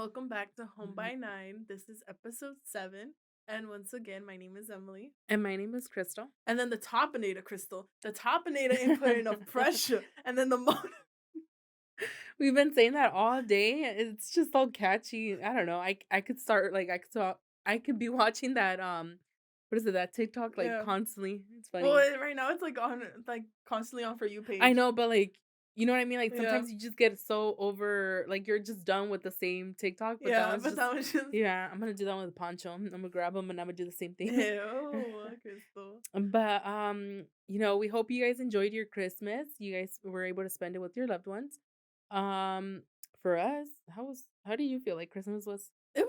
welcome back to Home Mhm. by 9. This is episode 7. And once again, my name is Emily. And my name is Crystal. And then the Topinator Crystal. The Topinator ain't putting enough pressure. And then the We've been saying that all day. It's just so catchy. I don't know. I could start like I could be watching that what is it, that TikTok like yeah. constantly. It's Well, funny. right now it's like on like constantly on For You I page. know, but like you know what I mean? Like Yeah. sometimes you just get so over like you're just done with the same TikTok, but that Yeah, one's but just that was just yeah, I'm gonna do that with Poncho. I'm gonna grab him and I'm gonna do the same thing. ew, Crystal. But we hope you guys enjoyed your Christmas. You guys were able to spend it with your loved ones. Um, for us, how do you feel like Christmas was? It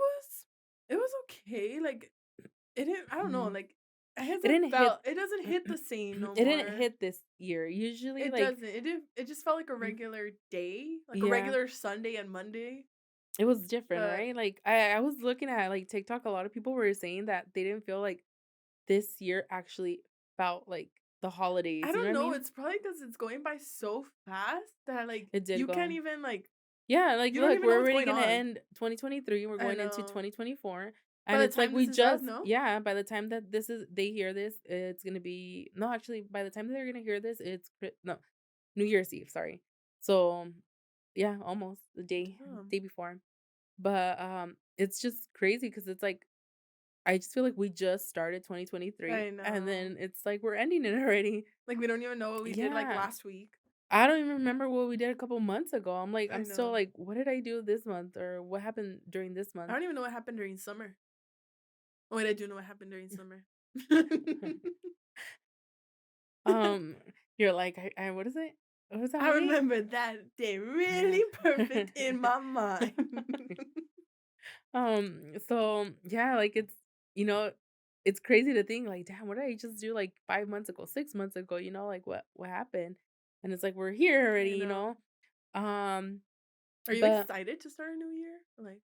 was okay. Like it didn't I don't know, Mhm. like It didn't hit it doesn't hit the same no it didn't more. hit this year. Usually It like doesn't. It just felt like a mm, regular day, like a yeah, regular Sunday and Monday. it was different, But right? Like I was looking at like TikTok, a lot of people were saying that they didn't feel like this year actually felt like the I holidays, you know don't what I know. mean? It's probably because it's going by so fast that like It did you can't go. even like Yeah, like, you don't look, even know we're what's already going gonna on. end 2023, we're I going into know. 2024, By and the it's like time we this is up, just no. yeah, by the time that they hear this, it's gonna be no, actually, by the time they're gonna hear this, it's no, New Year's Eve, sorry. So, yeah, almost the Damn. day before. But, it's just crazy because it's like, I just feel like we just started 2023, I and know. then it's like we're ending it already. Like we don't even know what we did like Yeah. last week. I don't even remember what we did a couple months ago. I'm like, I I'm still know. like, what did I do this month or what happened during this I month? don't even know what happened during summer. Oh wait, I do know what happened during summer. Um, you're like, I what is it? What is that I movie? remember that day really perfect in my mind. So yeah, like you know, it's crazy to think like, damn, what did I just do like 5 months ago, 6 months ago? Like what happened? And it's like we're here I already. know. Um, Are you but excited to start a new year? Like,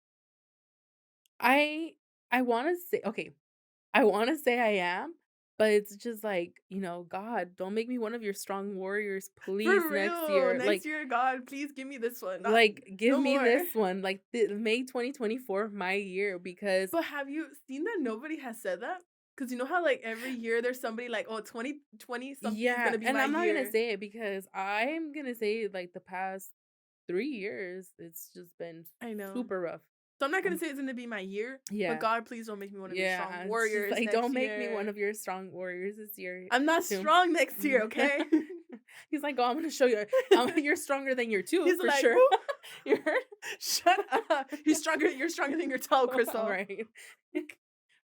I I want to say okay, I wanna say I am, but it's just like, "God, don't make me one of your strong warriors, please, for next real, year." next year, God, please give me this one. Not Give no me more. this one, like, make 2024 my year because But have you seen that nobody has said that? Because you know how like every year there's somebody like, oh, 2020 something is yeah, gonna be and my I'm not gonna year. say it because I'm gonna say, like, the past 3 years, it's just been I know. super rough. So I'm not gonna Um, say it's gonna be my year, but yeah, God, please don't make me one of your strong yeah, it's just warriors like, next "Don't make me one year. of your strong warriors this year, I'm not too." strong next year, okay? He's like, "Oh, I'm gonna show you, you're stronger than your tooth He's for like, sure." who? You're Shut up. He's stronger. You're stronger than your toe, all Crystal. right.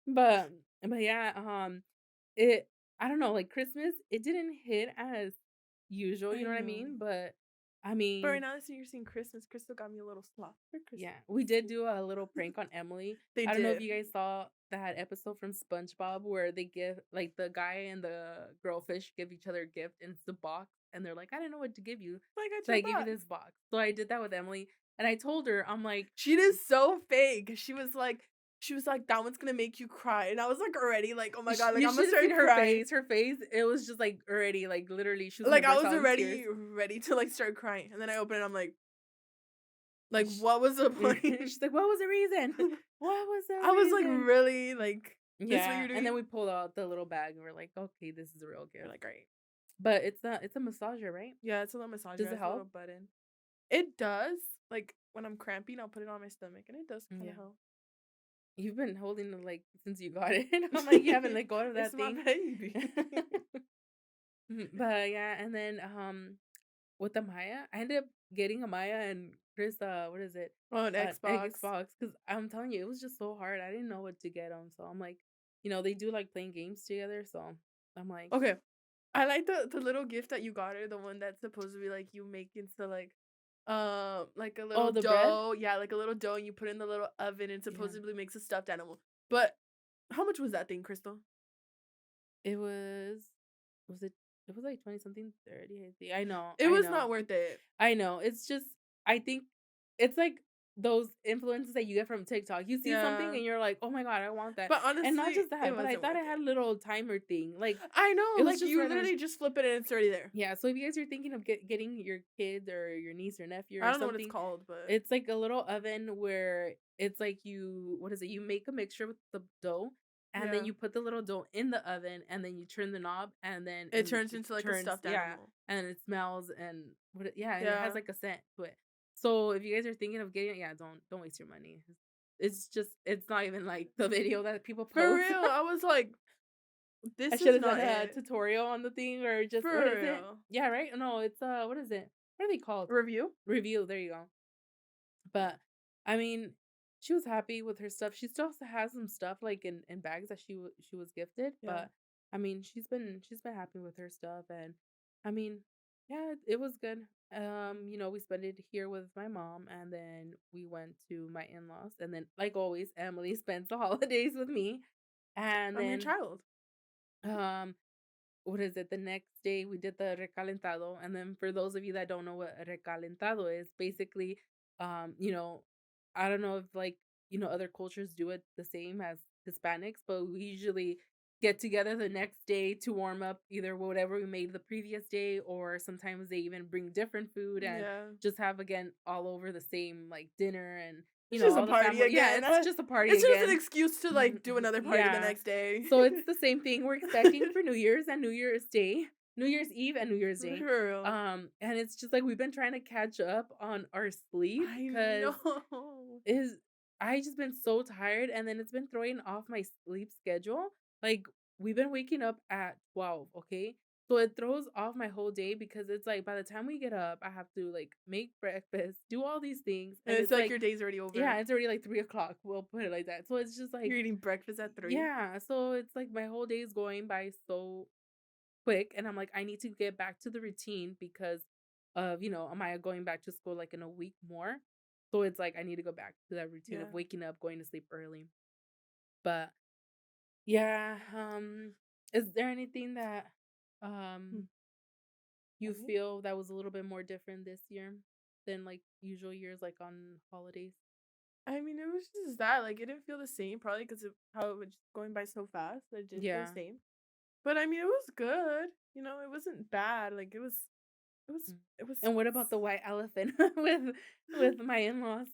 But yeah, it I don't know, like Christmas, it didn't hit as usual, you I know what I know. mean? But I But right mean, now that you're seeing Christmas, Crystal got me a little sloth for yeah, Christmas. we did do a little prank on Emily. They I don't know if did. you guys saw that episode from SpongeBob where they give like the guy and the girlfish give each other a gift and it's the box and they're like, I don't know what to give you. I got So your I gave you this box. box. So I did that with Emily and I told her, I'm like, She did so fake. She was like, that one's gonna make you cry. And I was like already like, oh my god, like You I'm gonna should have seen start her crying. face. Her face, it was just like already like literally she was gonna Like I burst was out in tears. already ready to like start crying. And then I open it, I'm like, what was the point? She's like, "What was the reason? What was the I was like reason?" really like this what Yeah, you're and then doing? we pulled out the little bag and we're like, "Okay, this is a real We're gift." like, all right. But it's a massager, right? Yeah, it's a little massager, it Does it has a little help? button. It does. Like when I'm cramping, I'll put it on my stomach and it does kind of Yeah. help. You've been holding it like since you got it. I'm like, you haven't let go of It's that my thing. baby. But yeah, and then with the Maya, I ended up getting a Maya and Chris what is it? On Xbox. Xbox cuz I'm telling you, it was just so hard. I didn't know what to get them. So I'm like, they do like playing games together, so I'm like, Okay. I like the little gift that you got her, the one that's supposed to be like you make into like a "Oh, little the bread?" dough. Yeah, like a little dough and you put it in the little oven and Yeah. supposedly makes a stuffed animal. But how much was that thing, Crystal? It was it was like 20 something, 30, I think. I know, It I was know. not worth it. I know. It's just I think it's like those influences that you get from TikTok. You see something Yeah. and you're like, "Oh my god, I want that." But And not honestly, just it that, but I wasn't thought worth it had a it. little timer thing. Like I know, it was like just you right there. literally just flip it and it's already there. Yeah, so if you guys are thinking of getting your kid or your niece or nephew I or don't know what it's something, called, but it's like a little oven where it's like you what is it? You make a mixture with the dough, and then Yeah. you put the little dough in the oven, and then you turn the knob, and then It and turns it into, like, a turns stuffed yeah, animal. and it smells and and it has, Yeah. like, a scent to it. So, if you guys are thinking of getting it, yeah, don't waste your money. It's just it's not even like the video that people For post. real, I was like, I "This should is have done not a it." tutorial on the thing or just what For is it? real. Yeah, right? No, it's, what is it? What are they called? Review? Review, there you go. Yeah. But, I mean, she was happy with her stuff. She still has some stuff, like, in bags that she was gifted, Yeah. but, I mean, she's been happy with her stuff, and, I mean, yeah, it was good. We spent it here with my mom, and then we went to my in-laws, and then, like always, Emily spends the holidays with me, and I'm your then, child. um what is it? The next day we did the recalentado. And then for those of you that don't know what a recalentado is, basically, um, you know, I don't know if like, other cultures do it the same as Hispanics, but we usually get together the next day to warm up either whatever we made the previous day, or sometimes they even bring different food and Yeah. just have again all over the same like dinner and It's just a all the party family. Yeah, again. it's just a party It's just an again. excuse to, like, do Mhm, another party the yeah. next day. So it's the same thing we're expecting for New Year's and New Year's Day, New Year's Eve and New Year's For Day. real. And it's just like we've been trying to catch up on our sleep I because know. is I just been so tired and then it's been throwing off my sleep schedule. Like we've been waking up at 12, okay? So it throws off my whole day because it's like by the time we get up, I have to like make breakfast, do all these things, And and it's it's like like your day's already yeah, over. it's already like 3 o'clock. We'll put it like that. So it's just You're like eating breakfast at 3? yeah, so it's like my whole day is going by so quick, and I'm like, I need to get back to the routine because of, am I going back to school like in a week more? So it's like I need to go back to that routine of Yeah. waking up, going to sleep early. But yeah, is there anything that Hmm. um you Okay. feel that was a little bit more different this year than like usual years, like on holidays? I mean, it was just that, like, it didn't feel the same probably 'cause of how it was just going by so fast, that it didn't feel the Yeah. same. But, I mean, it was good, it wasn't bad, like, it was Mm. it was And what about the white elephant with my in-laws?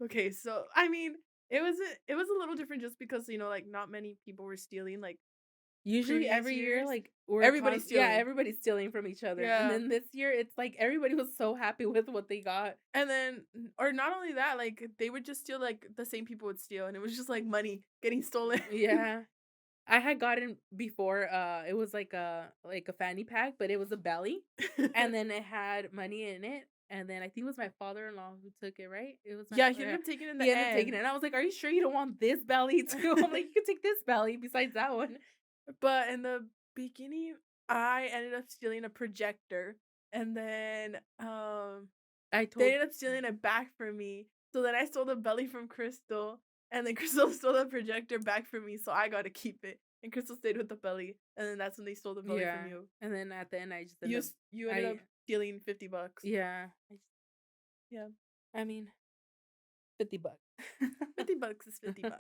Okay, so, I mean, it was a little different just because, like, not many people were stealing, like, Usually previous every year, years. like, we're Everybody's yeah, stealing. everybody's stealing from each other, and Yeah. then this year, it's like everybody was so happy with what they got. And then or not only that, like, they would just steal, like, the same people would steal, and it was just, like, money getting stolen. Yeah. I had gotten before, it was like a fanny pack, but it was a belly, and then it had money in it, and then I think it was my father-in-law who took it, right? It was my Yeah, he yeah. ended up taking it in He the ended up taking it, end. and I was like, "Are you sure you don't want this belly too?" I'm like, "You can take this belly besides that one." But in the beginning, I ended up stealing a projector, and then, I they told ended up stealing it back from me. So then I stole the belly from Crystal, and then Crystal stole the projector back from me, so I got to keep it. And Crystal stayed with the belly, and then that's when they stole the belly from yeah, you. and then at the end, I just You ended up s you ended up I stealing $50. yeah, Yeah. I mean, $50. $50 is $50.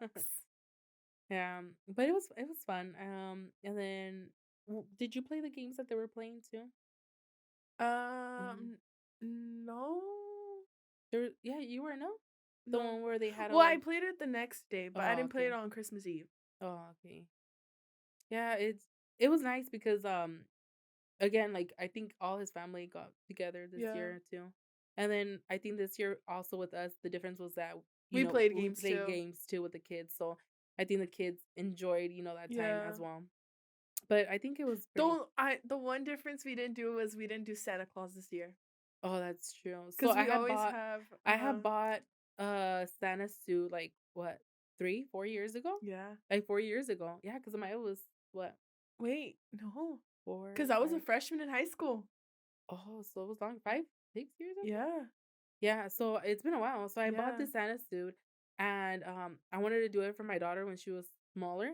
Yeah, but it was fun, and then did you play the games that they were playing too? Mhm. Um, no. Yeah, you were no? The No. one where they had to, Well, I like played it the next day, but I oh, didn't play it okay. on Christmas Eve. Oh, okay. Yeah, it was nice because, again, like, I think all his family got together this Yeah. year too, and then I think this year also with us, the difference was that, We played we games played too. games too with the kids, so I think the kids enjoyed, that time as Yeah. well. But I think it was pretty The one difference we didn't do was we didn't do Santa Claus this year. oh, that's true. So 'Cause we always have, I had bought a Santa suit, like, what, 3, 4 years ago? yeah. Like, 4 years ago. Yeah, because my was, what, Wait, no. 'Cause 4, I was a 5 freshman in high school. oh, so it was long 5, 6 years ago? Yeah. Yeah, so it's been a while. So I bought Yeah. this Santa suit, and, I wanted to do it for my daughter when she was smaller.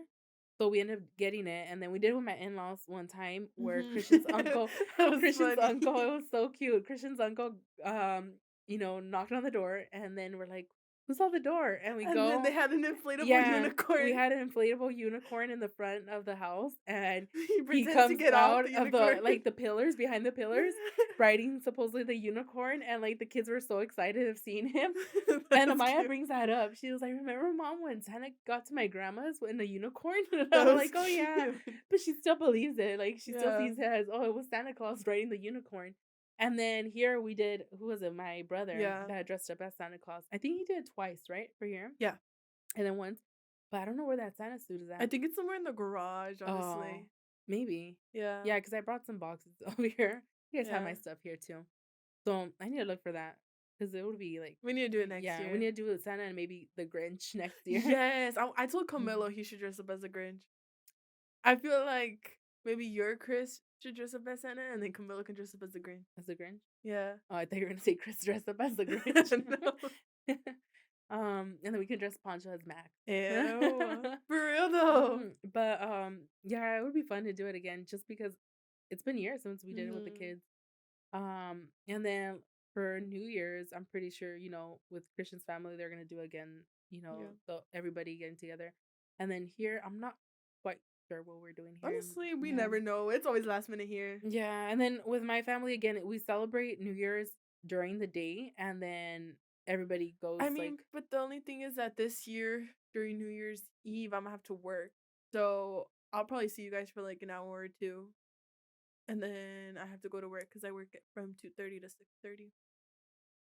So we ended up getting it, and then we did it with my in-laws one time where Mhm. Christian's uncle That was Christian's funny. uncle it was so cute. Christian's uncle, knocked on the door, and then we're like, who's on the door? And we And then they go. had an inflatable Yeah, we unicorn. had an inflatable unicorn in the front of the house, and He he pretends to comes get off out the of unicorn. the like, the pillars, behind the pillars, riding supposedly the unicorn, and, like, the kids were so excited of seeing him. And That's Amaya cute. brings that up. She was like, "Remember, mom, when Santa got to my grandma's in a unicorn?" And That I'm was like, "Oh, yeah." cute. But she still believes it, like, she still Yeah. sees it as, "Oh, it was Santa Claus riding the unicorn." And then here we did who was it? My brother Yeah. that dressed up as Santa Claus. I think he did it twice, right, for here? Yeah. And then once but I don't know where that Santa suit is I at. think it's somewhere in the garage, Oh, honestly. maybe. Yeah. Yeah, because I brought some boxes over here. You guys have Yeah. my stuff here too. So, I need to look for that because it would be, like We need to do it next yeah, we year. need to do it with Santa and maybe the Grinch next year. Yes. I told Camilo Mhm. he should dress up as a Grinch. I feel like maybe your Chris should dress up as Santa and then Camilo can dress up as the Grinch. As the Grinch? Yeah. Oh, I thought you were gonna say Chris dressed up as the Grinch. No. And then we can dress Poncho as Max. Ew. For real though. Mhm, but, yeah, it would be fun to do it again just because it's been years since we did it with the Mhm. kids. And then for New Year's, I'm pretty sure, with Christian's family, they're gonna do again, Yeah. the everybody getting together. And then here, I'm not quite sure what we're doing here. Honestly, we Yeah. never know. It's always last minute here. Yeah. And then with my family, again, we celebrate New Year's during the day, and then everybody I goes mean, like, but the only thing is that this year during New Year's Eve, I'm gonna have to work. So I'll probably see you guys for like an hour or two. And then I have to go to work because I work from 2:30 to 6:30.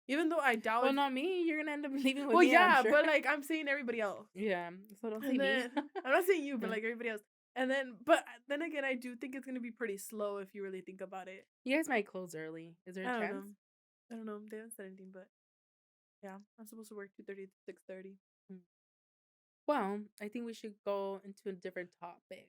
Even though I doubt well, if not me. You're gonna end up leaving with well, me, I'm yeah, sure. but like I'm saying everybody else. Yeah. So don't say And me. then I'm not saying you, but Yeah. like everybody else. And then but then again, I do think it's gonna be pretty slow if you really think about it. You guys might close early. Is there a I don't chance? know. I don't know. They haven't said anything, but yeah, I'm supposed to work 2:30 to 6:30. Mm. Well, I think we should go into a different topic.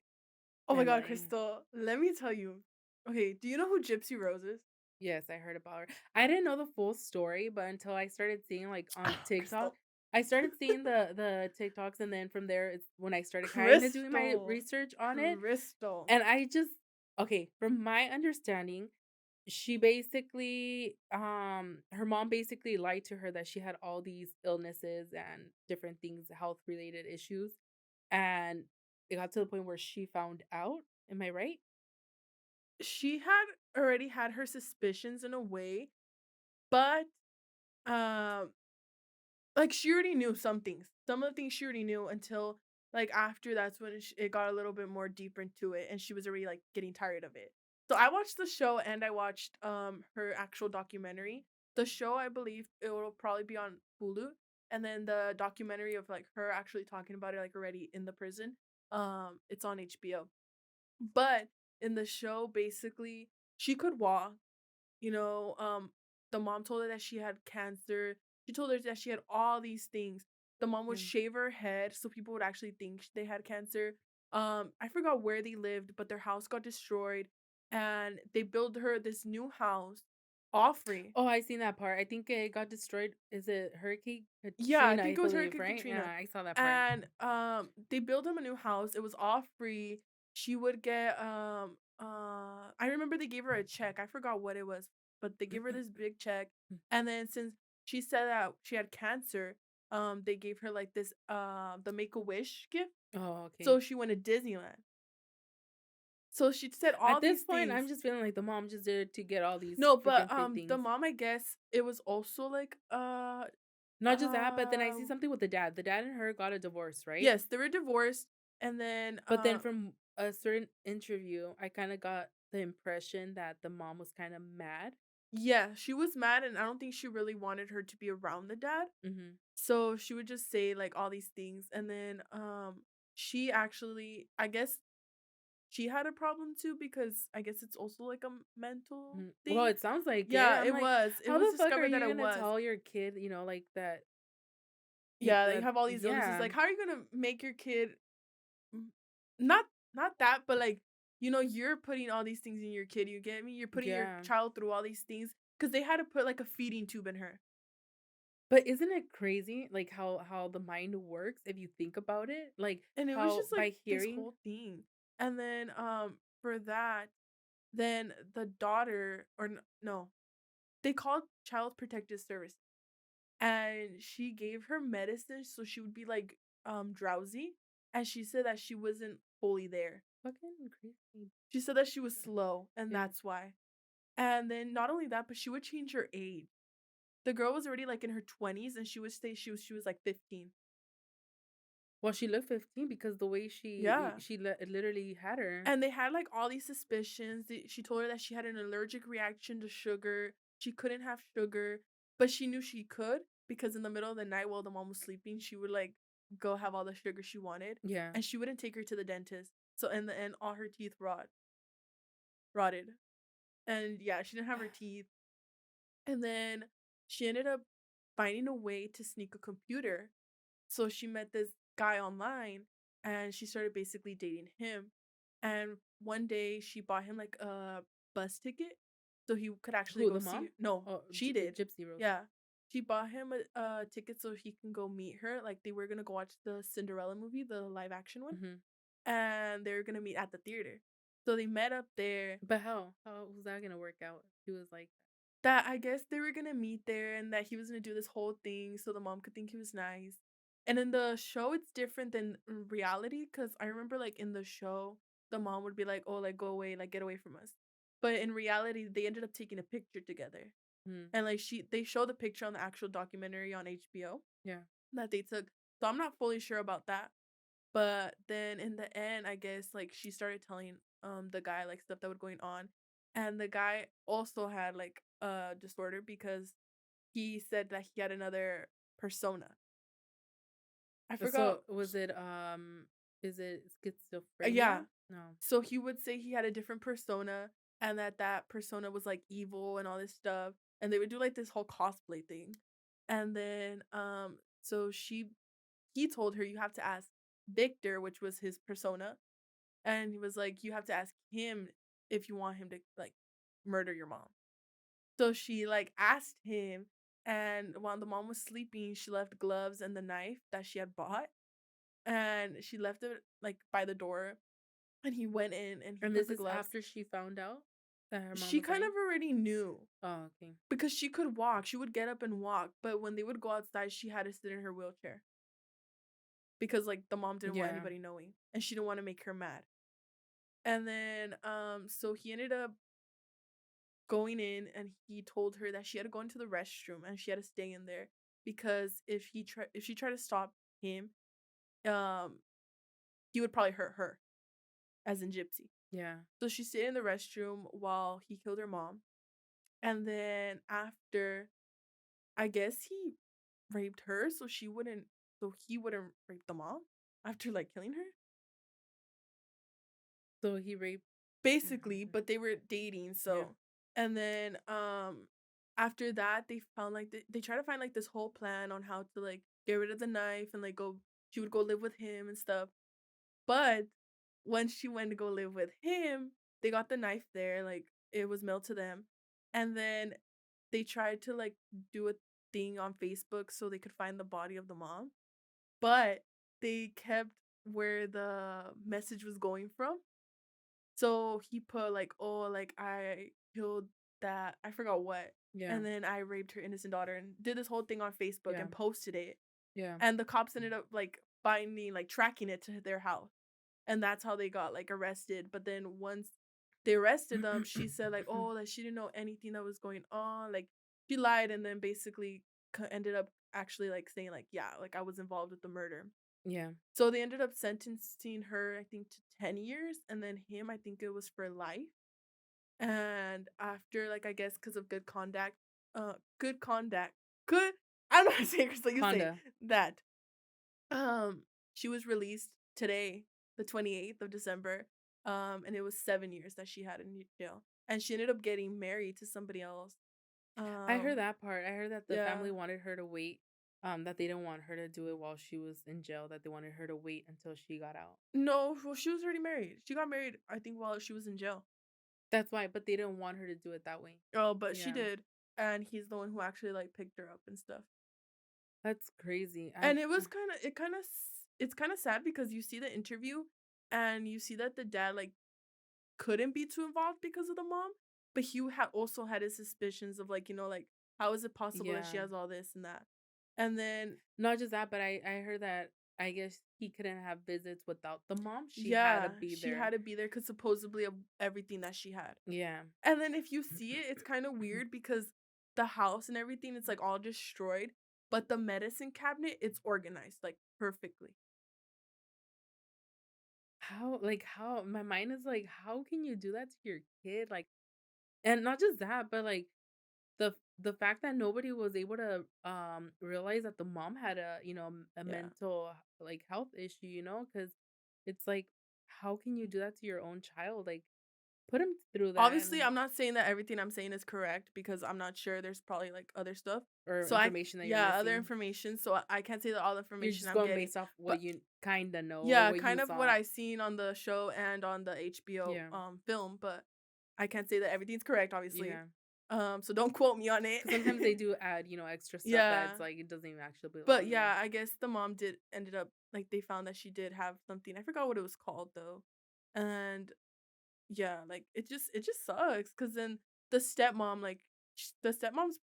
Oh my And god, like, Crystal, let me tell you. Okay, do you know who Gypsy Rose is? yes, I heard about her. I didn't know the full story, but until I started seeing like on Oh, TikTok, Crystal. I started seeing the TikToks, and then from there, it's when I started kind of doing my Crystal. research on it. Crystal. And I just okay, from my understanding, she basically her mom basically lied to her that she had all these illnesses and different things, health related issues, and it got to the point where she found out. Am I right? She had already had her suspicions in a way, but um like, she already knew some things. Some of the things she already knew until, like, after that's when it got a little bit more deeper into it, and she was already, like, getting tired of it. So, I watched the show and I watched, her actual documentary. The show, I believe it will probably be on Hulu, and then the documentary of, like, her actually talking about it, like, already in the prison, it's on HBO. But in the show, basically, she could walk, you know, the mom told her that she had cancer. She told her that she had all these things. The mom would Mm. shave her head so people would actually think they had cancer. I forgot where they lived, but their house got destroyed and they built her this new house all free. Oh, I seen that part. I think it got destroyed. Is it Hurricane Yeah, I Katrina, I think it was believe, Hurricane right? Yeah, Katrina. I saw that part. And they built him a new house. It was all free. She would get I remember they gave her a check. I forgot what it was, but they gave her this big check. And then since she said that she had cancer, they gave her like this the Make-A-Wish gift. Oh, okay. So she went to Disneyland. So she said At all this these point, I'm things. just feeling like the mom just did it to get all these No, but freaking free the things. mom, I guess it was also like Not just that, but then I see uh something with the dad. The dad and her got a divorce, right? yes, they were divorced, and then, But then from a certain interview, I kind of got the impression that the mom was kind of mad. yeah, she was mad, and I don't think she really wanted her to be around the dad, Hmm. so she would just say, like, all these things, and then, she actually I guess she had a problem too because I guess it's also, like, a mental Well, thing. it sounds like it. Yeah, I'm like, it how was the fuck are discovered that you it gonna was. tell your kid, like that? Yeah, they have all these illnesses, Yeah, like, how are you gonna make your kid mm, not that, but, like, you're putting all these things in your kid, you get me? You're putting your yeah. child through all these things because they had to put, like, a feeding tube in her. But isn't it crazy, like how the mind works if you think about it? Like And it was how just, like, by this hearing. whole thing. And then, for that, then the daughter or n no, they called Child Protective Service. and she gave her medicine so she would be, like, drowsy, and she said that she wasn't fully there. Fucking crazy. She said that she was slow, and Yeah. that's why. And then not only that, but she would change her age. The girl was already, like, in her 20s, and she would say she was, like, 15. Well, she looked 15 because the way Yeah. she literally had her. And they had, like, all these suspicions. She told her that she had an allergic reaction to sugar. She couldn't have sugar, but she knew she could because in the middle of the night while the mom was sleeping, she would, like, go have all the sugar she wanted, Yeah. and she wouldn't take her to the dentist. So in the end, all her teeth rotted. And yeah, she didn't have her teeth. And then she ended up finding a way to sneak a computer. So she met this guy online and she started basically dating him. And one day she bought him like a bus ticket so he could actually Who, go the see mom? no, Oh, she did. Gypsy Rose. Yeah. She bought him a ticket so he can go meet her. Like they were gonna go watch the Cinderella movie, the live action one, Mhm. and they were gonna meet at the theater. So they met up there. But how? How was that gonna work out? She was like That I guess they were gonna meet there and that he was gonna do this whole thing so the mom could think he was nice. And in the show, it's different than in reality because I remember, like, in the show, the mom would be like, "Oh, like, go away, like, get away from us." But in reality, they ended up taking a picture together. mm, And, like, they show the picture on the actual documentary on HBO yeah. that they took. So I'm not fully sure about that. But then in the end, I guess, like, she started telling, the guy, like, stuff that was going on, and the guy also had, like, a disorder because he said that he had another persona. I So forgot was it is it yeah. schizophrenia? No. So he would say he had a different persona and that that persona was, like, evil and all this stuff, and they would do, like, this whole cosplay thing. And then, so he told her, "You have to ask Victor," which was his persona. And he was like, "You have to ask him if you want him to, like, murder your mom." So she, like, asked him, and while the mom was sleeping, she left gloves and the knife that she had bought, and she left it, like, by the door, and he went in and he And put this the is gloves. after she found out that her mom She was kind of dying? already knew Oh, okay. because she could walk. She would get up and walk, but when they would go outside, she had to sit in her wheelchair because, like, the mom didn't want Yeah. anybody knowing, and she didn't wanna make her mad. And then, so he ended up going in and he told her that she had to go into the restroom and she had to stay in there because if she tried to stop him, um, he would probably hurt her, as in Gypsy. Yeah. So she stayed in the restroom while he killed her mom. And then after, I guess he raped her so he wouldn't rape the mom after like killing her. So he raped Basically, but they were dating, yeah. so and then, after that, they found, like they try to find, like, this whole plan on how to, like, get rid of the knife and, like, go she would go live with him and stuff, but when she went to go live with him, they got the knife there, like, it was mailed to them, and then they tried to, like, do a thing on Facebook so they could find the body of the mom, but they kept where the message was going from. So he put like, "Oh, like I killed that I forgot what, Yeah. and then I raped her innocent daughter," and did this whole thing on Facebook Yeah. and posted it. Yeah. And the cops ended up like finding like tracking it to their house. And that's how they got like arrested. But then once they arrested them, she said like, "Oh, that she didn't know anything that was going on." Like she lied and then basically ended up actually like saying like, "Yeah, like I was involved with the murder." Yeah. So they ended up sentencing her, I think, to 10 years, and then him, I think it was for life. And after, like, I guess, because of good conduct, good, I don't know how to say it, so you say Conda. that. She was released today, the 28th of December, and it was 7 years that she had in jail. And she ended up getting married to somebody else. I heard Um, that part. I heard that the family yeah. wanted her to wait, that they didn't want her to do it while she was in jail, that they wanted her to wait until she got out. No, well, she was already married. She got married, I think, while she was in jail. That's why, but they didn't want her to do it that way. Oh, but she Yeah. did, and he's the one who actually, like, picked her up and stuff. That's crazy. And it's kinda sad because you see the interview, and you see that the dad, like, couldn't be too involved because of the mom, but he also had his suspicions of, like, like, how is it possible that she Yeah. has all this and that? And then Not just that, but I heard that I guess he couldn't have visits without the mom. She had to yeah, be she had there. to be there because supposedly of everything that she had. Yeah. And then if you see it, it's kinda weird because the house and everything, it's, like, all destroyed, but the medicine cabinet, it's organized, like, perfectly. How my mind is like, how can you do that to your kid? Like, and not just that, but like the fact that nobody was able to realize that the mom had a, a Yeah. mental like health issue, cuz it's like how can you do that to your own child? Like put him through that Obviously, and I'm not saying that everything I'm saying is correct because I'm not sure, there's probably, like, other stuff. or So I information that you're yeah, other missing. information, so I can't say that all the You're information just I'm going getting, based off what but you kind of know or yeah, what you kind of what saw. I seen on the show and on the HBO, Yeah. film, but I can't say that everything's correct, obviously. Yeah. So don't quote me on it. Cuz sometimes they do add, extra stuff that's Yeah. like it doesn't even actually But belong yeah, there. I guess the mom did ended up like, they found that she did have something, I forgot what it was called, though. And yeah, like, it just sucks because then the stepmom, like, the stepmom's,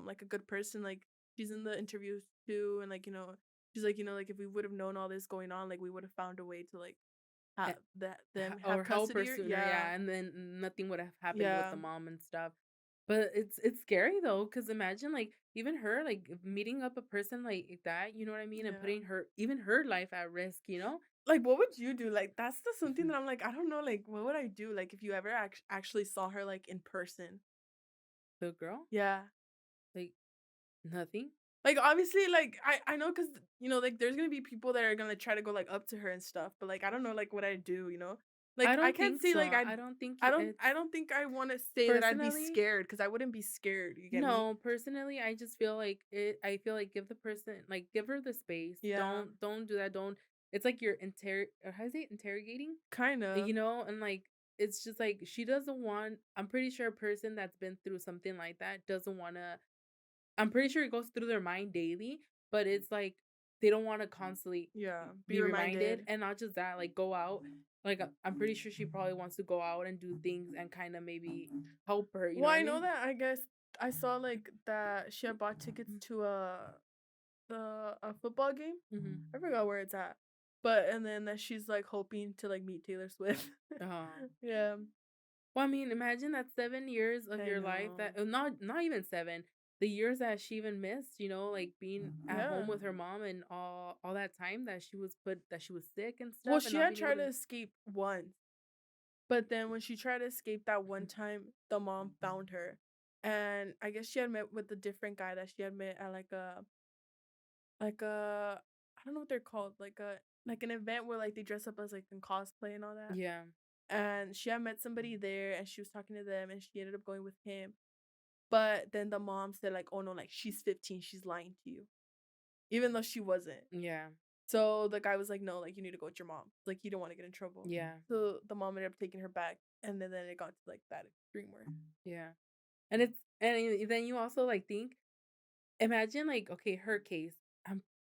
like, a good person, like, she's in the interviews too, and, like, she's like, like, "If we would've known all this going on, like, we would've found a way to, like, Eh, have that them or have help her custody," or sooner, yeah, yeah, and then nothing would have happened with the yeah, mom and stuff. But it's scary though, because imagine, like, even her, like, meeting up a person like that, you know what I mean, and yeah. putting her life at risk, Like, what would you do? Like, that's the something that I'm like, I don't know, like, what would I do? Like, if you ever actually saw her, like, in person. The girl? Yeah. Like, nothing? Like, obviously, like, I know, cause like, there's gonna be people that are gonna try to go, like, up to her and stuff, but, like, I don't know, like, what I'd do, you know? I Like, I don't can't think say, so. like, I don't think I it's don't think I wanna say that I'd be personally. scared, cause I wouldn't be scared, you get me? No, personally, I just feel like I feel like give the person, like, give her the space. Yeah, Don't do that. Don't. It's like you're or how is it interrogating? kinda. And like it's just like she doesn't want. I'm pretty sure a person that's been through something like that doesn't want to. I'm pretty sure it goes through their mind daily, but it's like they don't want to constantly Yeah, be be reminded, reminded. and not just that, like go out. Like I'm pretty sure she probably wants to go out and do things and kind of maybe help her. You know Well, what I I know mean? that, I guess I saw, like, that she had bought tickets to a football game. Mm-hmm. I forgot where it's at, but and then that she's, like, hoping to, like, meet Taylor Swift. Oh. Yeah, Well, I mean, imagine that 7 years of I your life that know. not even 7, the years that she even missed, like being at home Yeah. with her mom and all that time that she was sick and Well, stuff and she not had being able tried to to. escape once, but then when she tried to escape that one time, the mom found her. And I guess she had met with a different guy that she had met at like a I don't know what they're called, like an event where like they dress up as like in cosplay and all that. Yeah. And she had met somebody there and she was talking to them and she ended up going with him. But then the mom said like, "Oh no, like she's 15, she's lying to you." Even though she wasn't. Yeah. So the guy was like, "No, like you need to go with your mom. Like you don't want to get in trouble." Yeah. So the mom ended up taking her back, and then it got to like that extreme where Yeah. And then you also like think. Imagine, like, okay, her case.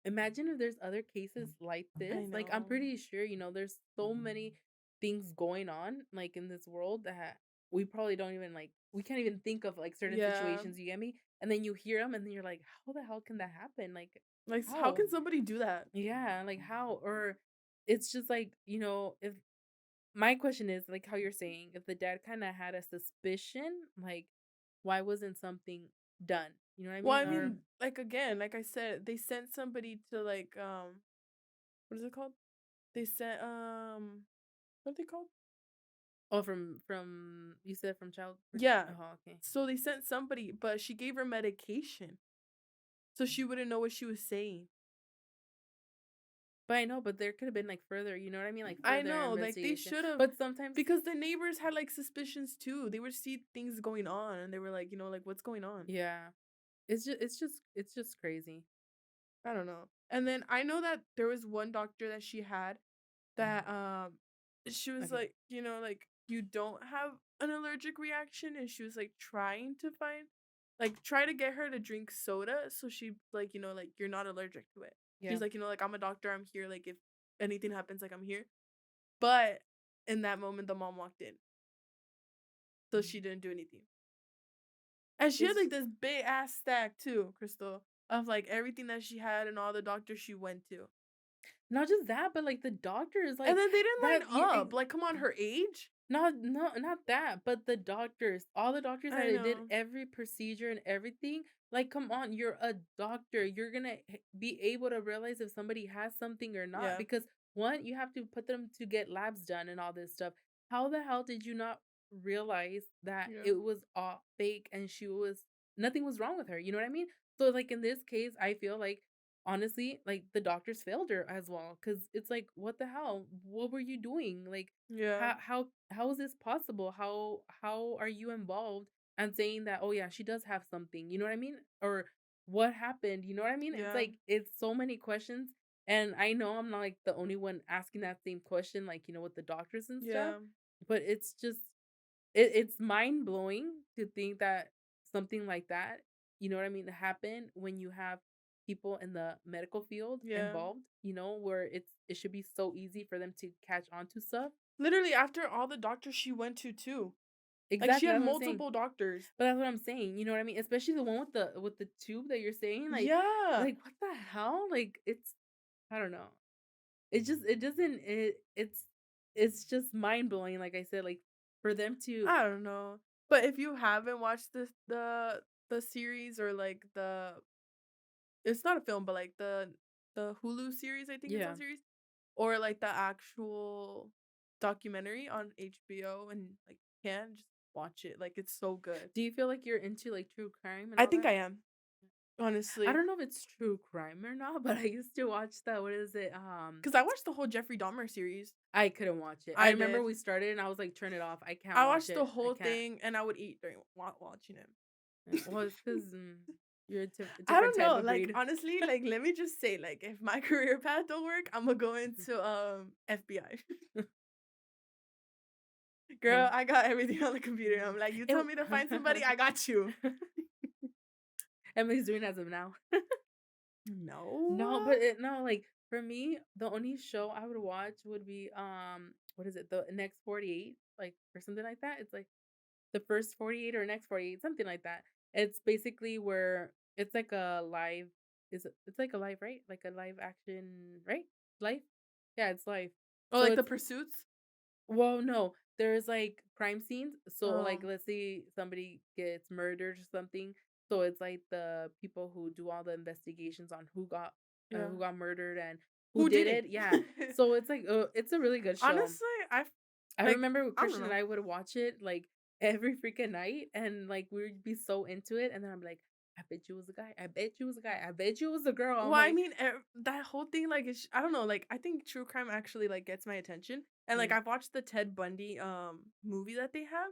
Imagine if there's other cases like I this. Like, I'm know. pretty sure, there's so many things going on, like, in this world that we probably don't even like. We can't even think of like certain Yeah. situations. You get me? And then you hear them, and then you're like, how the hell can that happen? Like, Like how how? can somebody do that? Yeah, like how? Or it's just like if my question is like how you're saying, if the dad kind of had a suspicion, like, why wasn't something done? You know what I Well, mean? I Or mean, like again, like I said, they sent somebody to like what is it called? They sent what are they called? oh, from you said from child Yeah. oh, okay. So they sent somebody, but she gave her medication. So she wouldn't know what she was saying. But I know, but there could have been, like, further, you know what I mean? Like, I further know, like they investigation. should have But sometimes because the neighbors had like suspicions too. They would see things going on and they were like, like what's going on? yeah. It's just crazy. I don't know. And then I know that there was one doctor that she had that she was Okay. like, like you don't have an allergic reaction and she was like trying to find like try to get her to drink soda so she like, like you're not allergic to it. She's Yeah. like, like I'm a doctor, I'm here like if anything happens like I'm here. But in that moment the mom walked in. So she didn't do anything. And she had It's like this big ass stack too, Crystal, of, like, everything that she had and all the doctors she went to. Not just that, but, like, the doctors, And like, then they didn't line that yeah, up, like, come on, her age? not that, but the doctors, all the doctors I that did know. every procedure and everything, like, come on, you're a doctor, you're gonna be able to realize if somebody has something or not, Yeah, because, 1, you have to put them to get labs done and all this stuff. How the hell did you not realize that yeah, it was all fake and she was nothing was wrong with her, you know what I mean? So, like, in this case, I feel like, honestly, like, the doctors failed her as well, because it's like, "What the hell? What were you doing?" Like, yeah, how is this possible? How are you involved and saying that, "Oh, yeah, she does have something," you know what I mean? Or what happened, you know what I mean? It's yeah, like, it's so many questions, and I know I'm not, like, the only one asking that same question, like, with the doctors and stuff, yeah, but it's just it's mind-blowing to think that something like that, you know what I mean, happen when you have people in the medical field yeah. involved, where it should be so easy for them to catch on to stuff. Literally after all the doctors she went to too. Like, she Exactly, had that's what I'm saying. multiple doctors. But that's what I'm saying, you know what I mean? Especially the one with the tube that you're saying, Yeah. what the hell? Like, it's I don't know. It doesn't it's just mind-blowing, like I said, like, for them to I don't know. But if you haven't watched the series or, like, it's not a film, but, like, the Hulu series, I think it's on yeah. series, or, like, the actual documentary on HBO and, like, can just watch it, like, it's so good. Do you feel like you're into, like, true crime and I all think I that? am, I honestly, don't know if it's true crime or not, but I used to watch that what is it? cause I watched the whole Jeffrey Dahmer series. I couldn't watch it. I I remember did. we started and I was like, "Turn it off. I can't I watch watched the it. I whole can't." thing, and I would eat during watching it. Well, it's 'cause, you're a I different don't type know, of like, breed. honestly, like, let me just say, like, if my career path don't work, Imma go into, FBI. Girl, Well, I got everything on the computer. I'm mm, like, "You it tell me to find somebody, I got you." Emily's doing as of now. No, No. but no, like, for me, the only show I would watch would be, what is it? The Next 48, like, or something like that. It's like The First 48 or Next 48, something like that. It's basically where it's like a live it's like a live, right? Like a live action, right? Live? Yeah, it's live. Oh, So like The it's Pursuits? well, no, there's, like, crime scenes. So, like, Oh, let's say somebody gets murdered or something. So it's, like, the people who do all the investigations on yeah. who got murdered and who Who did did it. it? Yeah. So it's, like, it's a really good show. Honestly, I've I like, remember I don't Christian and know. I would watch it, like, every freaking night, and, like, we would be so into it, and then I'm like, "I bet you was a guy. I bet you was a guy. I bet you was a girl." I'm Well, I like mean, that whole thing, like, is I don't know, like, I think true crime actually, like, gets my attention, and, like, yeah. I've watched the Ted Bundy, movie that they have,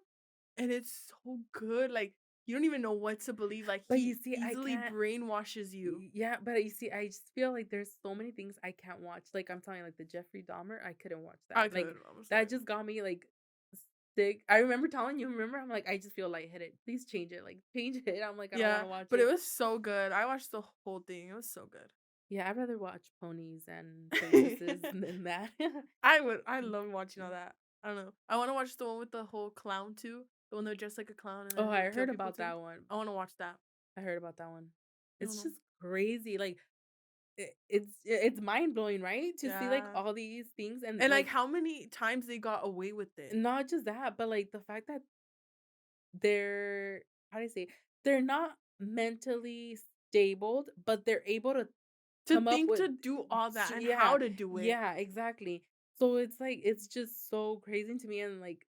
and it's so good, like, you don't even know what to believe, like, But you he see, I easily can't brainwashes you. yeah, but you see, I just feel like there's so many things I can't watch. Like, I'm telling you, like, the Jeffrey Dahmer, I couldn't watch that. I Like, could, I'm that sorry. just got me, like, sick. I remember telling you, remember? I'm like, "I just feel lightheaded. Please change it. Like, change it." I'm like, "I don't Yeah, wanna watch but it it." was so good. I watched the whole thing. It was so good. Yeah, I'd rather watch ponies and princesses than that. I Mm, love watching all mm. that. I don't know. I wanna watch the one with the whole clown too, the one they're dressed like a clown and Oh, then they I kill heard people about too. that one. I wanna watch that. I heard about that one. I don't It's know. just crazy, like, it's mind-blowing, right? To see, like, Yeah. all these things and, And, like, like, how many times they got away with it. not just that, but, like, the fact that they're how do I say? They're not mentally stable, but they're able to To come up think with to do all that and yeah, how to do it. yeah, exactly. So it's like it's just so crazy to me and, like,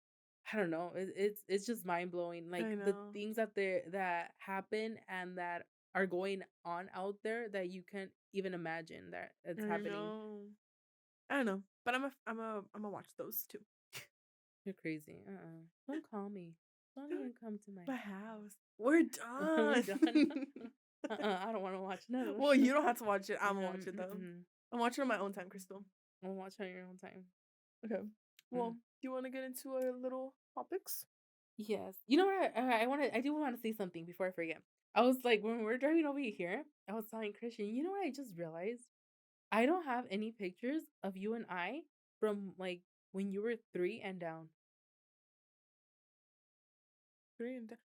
I don't know, it's just mind-blowing, like, I the know. things that happen and that are going on out there that you can't even imagine that it's I happening. know. I don't know. But Imma watch those too. You're crazy, don't call me. Don't even come to my My house. house. We're We're done. done. I don't wanna watch none of Well, them. you don't have to watch it. Imma watch it though. Mm-mm. I'm watching on my own time, Crystal. I'll watch on your own time. Okay. Well, Mm. do you wanna get into our little topics? Yes. You know what? I do wanna say something before I forget. I was like, when we're driving over here, I was telling Christian, you know what I just realized? I don't have any pictures of you and I from, like, when you were 3 and down.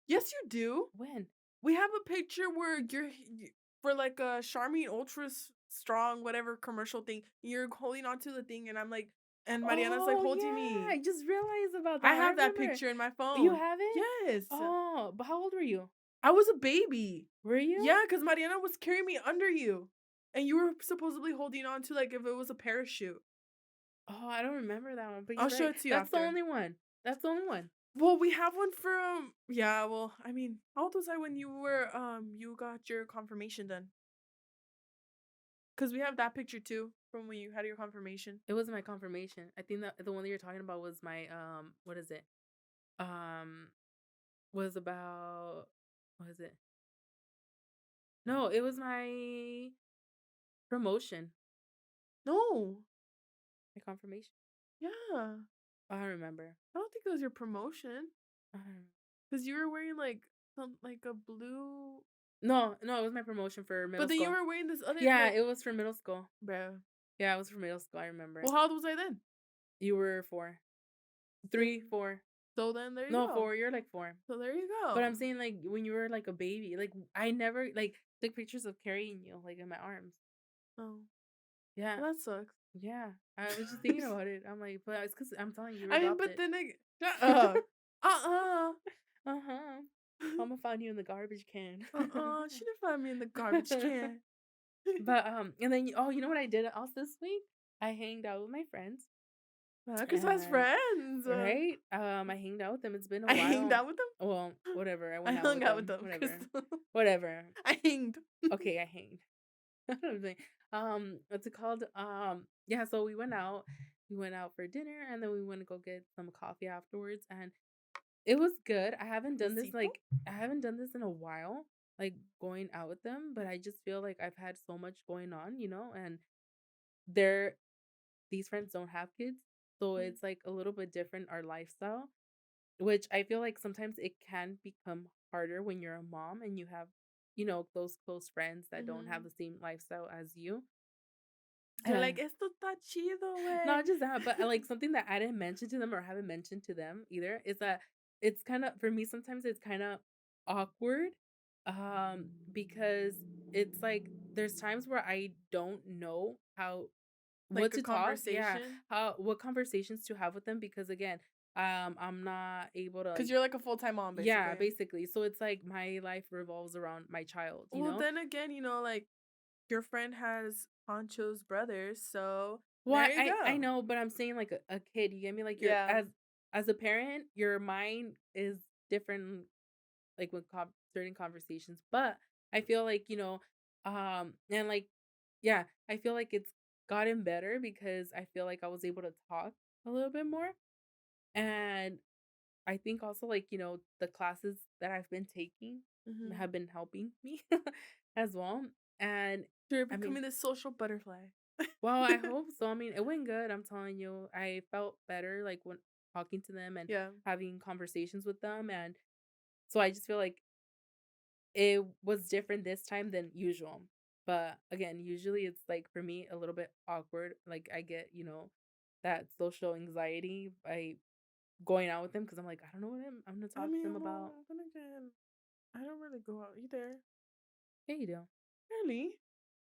Yes, you do. When? We have a picture where for like a Charmin Ultra Strong whatever commercial thing. You're holding onto the thing, and I'm like, and Mariana's like Oh, holding yeah, me. I just realized about I that, I have that remember. picture in my You phone. have it? Yes. Oh, but how old were you? I was a baby. Were you? Yeah, because Mariana was carrying me under you. And you were supposedly holding on to like if it was a parachute. Oh, I don't remember that one, but I'll you're show right. it to you That's the after. only one. That's the only one. Well, we have one from yeah, well, I mean, how old was I when you got your confirmation done? Because we have that picture too from when you had your confirmation. It wasn't my confirmation. I think that the one that you're talking about was my, what is it? Um, was about, what is it? No, it was my promotion, No. my confirmation. Yeah. I don't remember. I don't think it was your promotion. I don't remember. Because you were wearing like some like a blue No, no, it was my promotion for but middle then you school. were wearing this other Yeah, like it was for middle school. bro. Yeah, it was for middle school. I remember. Well, how old was I then? You were 4, So 3, 4. so then there you No, go. 4. You're like 4. So there you But I'm go. saying like when you were like a baby, like I never like took pictures of carrying you like in my arms. Oh, Yeah, well, that sucks. yeah. I was just thinking about it. I'm like, but it's because I'm telling you, you were I mean, but adopted. then again, shut up. Uh-uh. Uh-huh. Mama found you in the garbage can. Uh-uh. She didn't find me in the garbage can. But and then oh, you know what I did else this week? I hanged out with my friends Because best and friends. right? I hanged out with them. It's been a I hanged while. out with them. Well, whatever. I I went out hung with out with them. them. Whatever. Crystal. Whatever. I hanged. Okay, I hanged. I'm saying, what's it called? Yeah, so we went out. We went out for dinner and then we went to go get some coffee afterwards and it was good. Besito. I haven't done this in a while, like going out with them, but I just feel like I've had so much going on, and they're these friends don't have kids. So Mm. it's like a little bit different our lifestyle, which I feel like sometimes it can become harder when you're a mom and you have, those close friends that don't have Mhm. the same lifestyle as you. They're like, esto está chido, güey. Not just that, but, like, something that I didn't mention to them or haven't mentioned to them either is that it's kinda for me, sometimes it's kinda awkward, because it's like there's times where I don't know how what Like a to talk yeah, conversation. how what conversations to have with them because, again, I'm not able to, Because like you're like a full-time mom, yeah, basically. basically. So it's like my life revolves around my child, you Well, know? then again, like your friend has Pancho's brothers, so Well, there you I go. know, but I'm saying like a kid, you get me? Like you're Yeah. as a parent, your mind is different like with certain conversations. But I feel like, and like yeah, I feel like it's gotten better because I feel like I was able to talk a little bit more. And I think also like, the classes that I've been taking Mhm. have been helping me as well. And So you're I mean, becoming this social butterfly. well, I hope so. I mean, it went good. I'm telling you, I felt better like when talking to them and Yeah. having conversations with them. And so I just feel like it was different this time than usual. But again, usually it's like for me a little bit awkward. Like I get, that social anxiety by going out with them because I'm like, I don't know what I'm gonna I talk to them mean, about. well, then again, I don't really go out either. Yeah, you do. Really?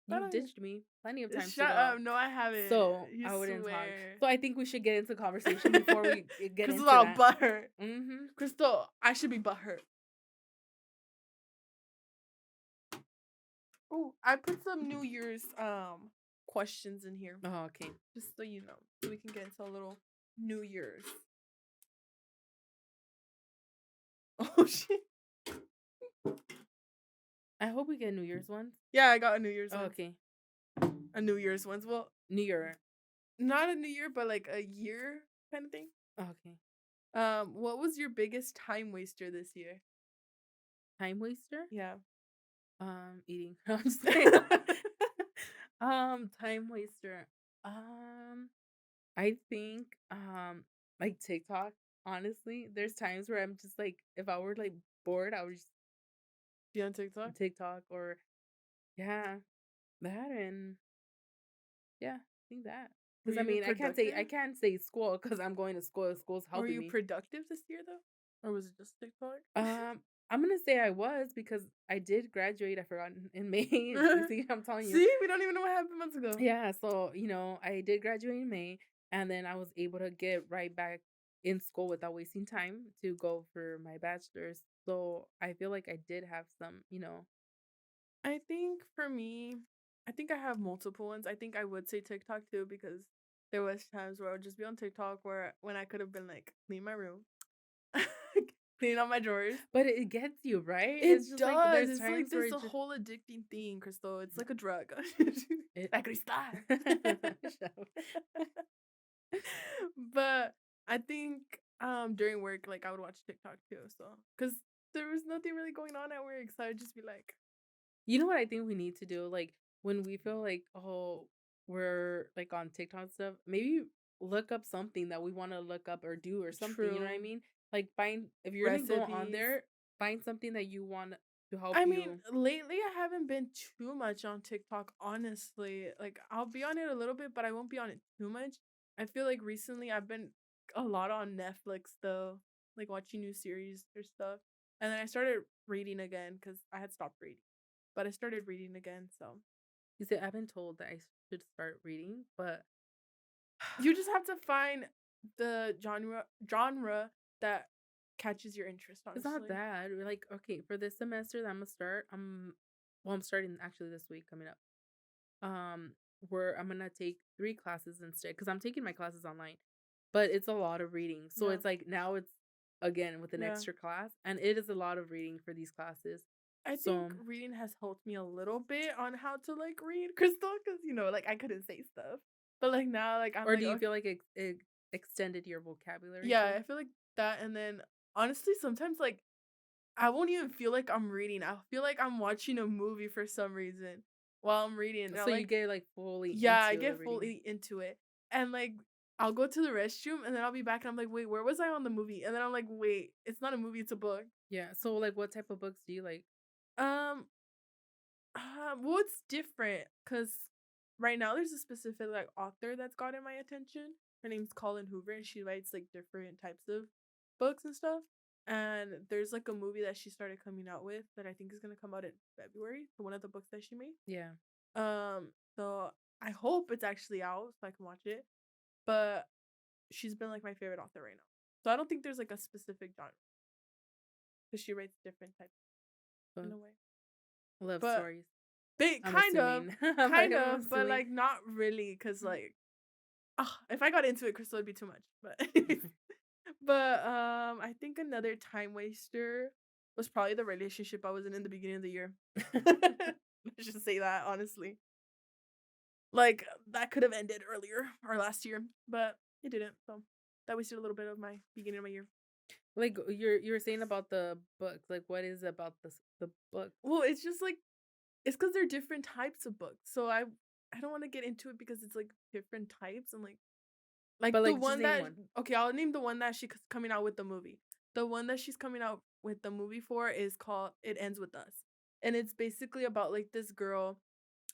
Thought You've ditched me plenty of I times to shut go up. out. No, I haven't. So You I wouldn't talk. swear. So I think we should get into conversation before we get Crystal's into all that. butthurt. Mm-hmm. Crystal, I should be butthurt. Oh, I put some New Year's questions in here. Oh, okay. Just so you know. So we can get into a little New Year's. Oh shit. I hope we get New Year's ones. Yeah, I got a New Year's Oh, one. okay. A New Year's ones. Well, New Year. not a new year, but like a year kind of thing. Oh, okay. What was your biggest time waster this year? Time waster? Yeah. Eating. No, I'm just kidding. Time waster. Um, I think like TikTok. Honestly, there's times where I'm just like, if I were like bored, I would just Be on TikTok? TikTok or yeah, that and yeah, I think that. Were Because I you mean, I productive? can't say school because I'm going to school. School's Were helping you me. productive this year though? Or was it just TikTok? I'm gonna say I was because I did graduate, I forgot in May. You see, I'm telling you. See, we don't even know what happened months ago. Yeah, so, I did graduate in May, and then I was able to get right back in school without wasting time to go for my bachelor's. So, I feel like I did have some. I think for me, I think I have multiple ones. I think I would say TikTok too because there was times where I would just be on TikTok where when I could have been like clean my room, clean out my drawers. But it gets you, right? It's It just like does. there's It's like times where this it a just whole addicting thing, Crystal. It's yeah, like a drug. it La cristal. Shut up. But I think during work, like I would watch TikTok too. So because there was nothing really going on at work, so I'd just be like, You know what I think we need to do? Like, when we feel like, oh, we're like on TikTok and stuff, maybe look up something that we want to look up or do or something. You know what I true mean? Like, find if you're gonna go on recipes. there, find something that you want to help I mean, you. lately I haven't been too much on TikTok, honestly. Like I'll be on it a little bit, but I won't be on it too much. I feel like recently I've been a lot on Netflix though, like watching new series or stuff. And then I started reading again because I had stopped reading. But I started reading again, so You see, I've been told that I should start reading, but you just have to find the genre that catches your interest, it's not honestly. that. Like, okay, for this semester that I'm gonna start, I'm starting actually this week coming up. Where I'm gonna take 3 classes instead because 'cause I'm taking my classes online, but it's a lot of reading. So Yeah. it's like now it's again with an Yeah. extra class, and it is a lot of reading for these classes. I think So reading has helped me a little bit on how to, like, read, Crystal, because like, I couldn't say stuff. But, like, now, like, I'm or like, do you "Okay." feel like it extended your vocabulary Yeah, too? I feel like that, and then, honestly, sometimes, like, I won't even feel like I'm reading. I'll feel like I'm watching a movie for some reason while I'm reading, and So I'm you like get, like, fully yeah, I into the get reading. fully into it, and, like, I'll go to the restroom, and then I'll be back, and I'm like, "Wait, where was I on the movie?" And then I'm like, "Wait, it's not a movie, it's a book." Yeah, so, like, what type of books do you like? Um well, it's different because right now there's a specific like author that's gotten my attention. Her name's Colin Hoover, and she writes like different types of books and stuff. And there's like a movie that she started coming out with that I think is gonna come out in February for one of the books that she made. Yeah, So I hope it's actually out so I can watch it. But she's been like my favorite author right now. So I don't think there's like a specific genre because she writes different types in book a way. love But stories, they I'm assuming. kind I'm of, but, assuming. like, not really, cause like, if I got into it, Crystal would be too much, but I think another time waster was probably the relationship I was in the beginning of the year. Let's just say that, honestly. Like, that could have ended earlier or last year, but it didn't, so that wasted a little bit of my beginning of my year. Like, you were saying about the books, like, what is it about the book? Well, it's just, like it's because 'cause they're different types of books, so I don't wanna get into it because it's, like, different types and, like, But, the like, just one name that one. okay, I'll name the one that she's coming out with the movie. The one that she's coming out with the movie for is called It Ends With Us, and it's basically about, like, this girl,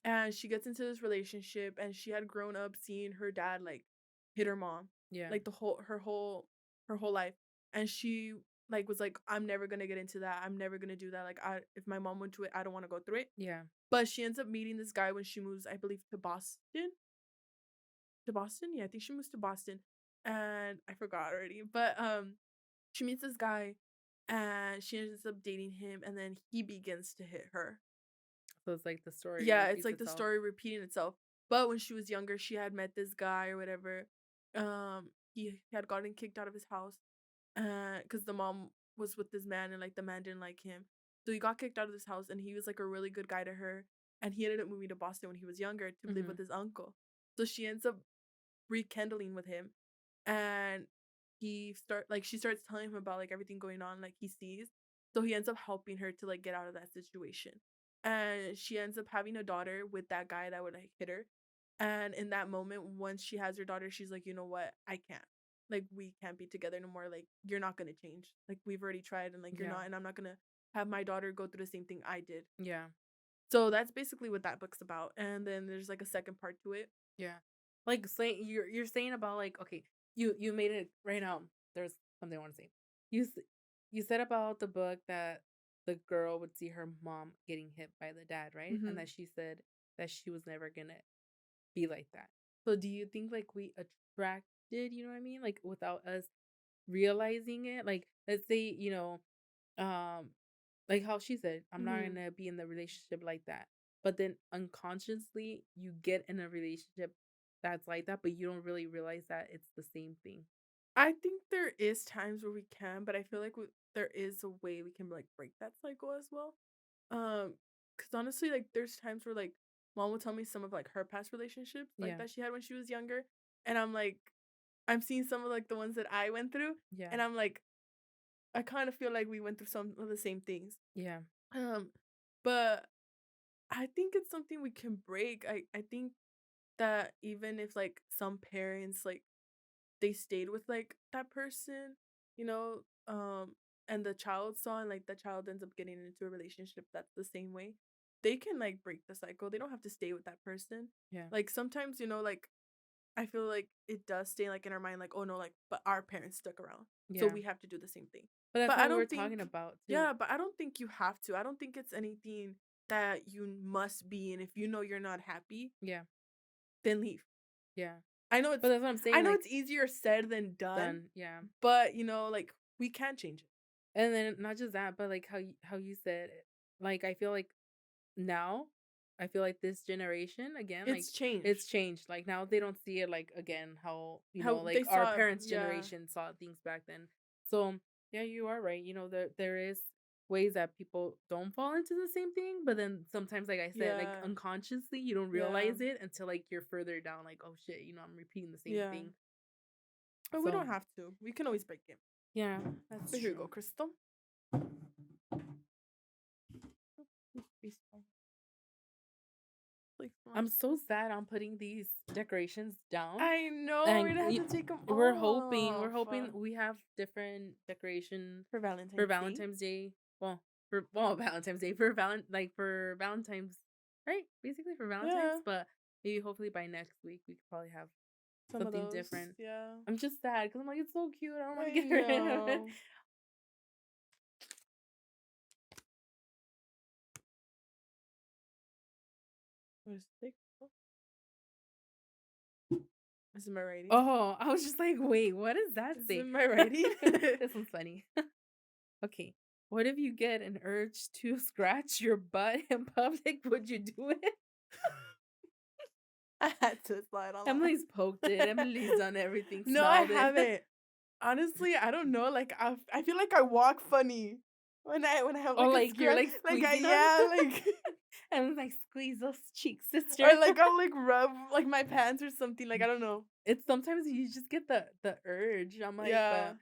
and she gets into this relationship, and she had grown up seeing her dad, like, hit her mom, Yeah, like, her whole life, and she, like, was like, "I'm never gonna get into that, I'm never gonna do that, like, I if my mom went to it, I don't wanna go through it." yeah. But she ends up meeting this guy when she moves, I believe, to Boston? To Boston? Yeah, I think she moves to Boston, and I forgot already, but, she meets this guy, and she ends up dating him, and then he begins to hit her. So it's like the story Yeah, it's repeats like the itself. story repeating itself, but when she was younger, she had met this guy or whatever, he had gotten kicked out of his house, because the mom was with this man, and, like, the man didn't like him. So he got kicked out of this house, and he was, like, a really good guy to her, and he ended up moving to Boston when he was younger to live with Mhm. his uncle. So she ends up rekindling with him, and she starts telling him about, like, everything going on, like, he sees. So he ends up helping her to, like, get out of that situation. And she ends up having a daughter with that guy that would, like, hit her. And in that moment, once she has her daughter, she's like, "You know what? I can't. Like, we can't be together no more. Like, you're not gonna change. Like, we've already tried, and, like, you're Yeah, not, and I'm not gonna have my daughter go through the same thing I did." yeah, So that's basically what that book's about. And then there's, like, a second part to it. yeah. Like, saying you're saying about, like, okay, you made it right now. There's something I wanna say. You s you said about the book that the girl would see her mom getting hit by the dad, right? And Mhm. that she said that she was never gonna be like that. So do you think like we attracted, you know what I mean? Like without us realizing it? Like let's say, um like how she said, I'm not Mhm. gonna be in the relationship like that. But then unconsciously you get in a relationship that's like that, but you don't really realize that it's the same thing. I think there is times where we can, but I feel like there is a way we can like break that cycle as well. Cause honestly, like there's times where like mom will tell me some of like her past relationships like Yeah. that she had when she was younger, and I'm like, I'm seeing some of like the ones that I went through, Yeah. and I'm like, I kind of feel like we went through some of the same things. Yeah. Um, but I think it's something we can break. I think that even if like some parents like they stayed with like that person, you know, and the child saw and like the child ends up getting into a relationship that's the same way, they can like break the cycle. They don't have to stay with that person. Yeah. Like sometimes, like I feel like it does stay like in our mind, like, oh no, like, but our parents stuck around. So Yeah. we have to do the same thing. But that's But I what we were don't talking think, about too. yeah, but I don't think you have to. I don't think it's anything that you must be. And if you know you're not happy, Yeah. then leave. Yeah. I know But it's that's what I'm I saying, know like it's easier said than done, done. Yeah. but like we can change it. And then not just that, but like how you said it, like I feel like now, I feel like this generation again, like It's changed. it's changed. Like now they don't see it like again how, How like they our saw, parents' yeah, generation saw things back then. So yeah, you are right. There is ways that people don't fall into the same thing, but then sometimes like I said, like yeah, unconsciously you don't yeah, realize it until like you're further down, like, oh shit, I'm repeating the same yeah. thing. But we So don't have to. We can always break it. yeah, that's But here you go, true. Crystal. Be small, like I'm small. so sad I'm putting these decorations down. I know we're And gonna have to take them we're off hoping we have different decoration for for Valentine's Day. Valentine's Day. Valentine's Day for Valentine's, right? Basically for Valentine's, Yeah, but maybe hopefully by next week we could probably have some of something those. different. Yeah, I'm just sad because I'm like it's so cute. I don't want to I get rid of it. know. Where's the oh, is it my writing? Oh, I was just like, wait, what does that Is it say? my writing? This one's funny. Okay. What if you get an urge to scratch your butt in public? Would you do it? I had to slide on Emily's that. poked it. Emily's done everything, No, I smelled it. haven't. Honestly, I don't know. Like I feel like I walk funny when I have Oh, like a like you're scratch. like Like I squeezing them? yeah, like Emily's like, squeeze those cheeks, or sister. like I'll like rub like my pants or something. Like I don't know. It's sometimes you just get the urge. I'm like, Yeah. but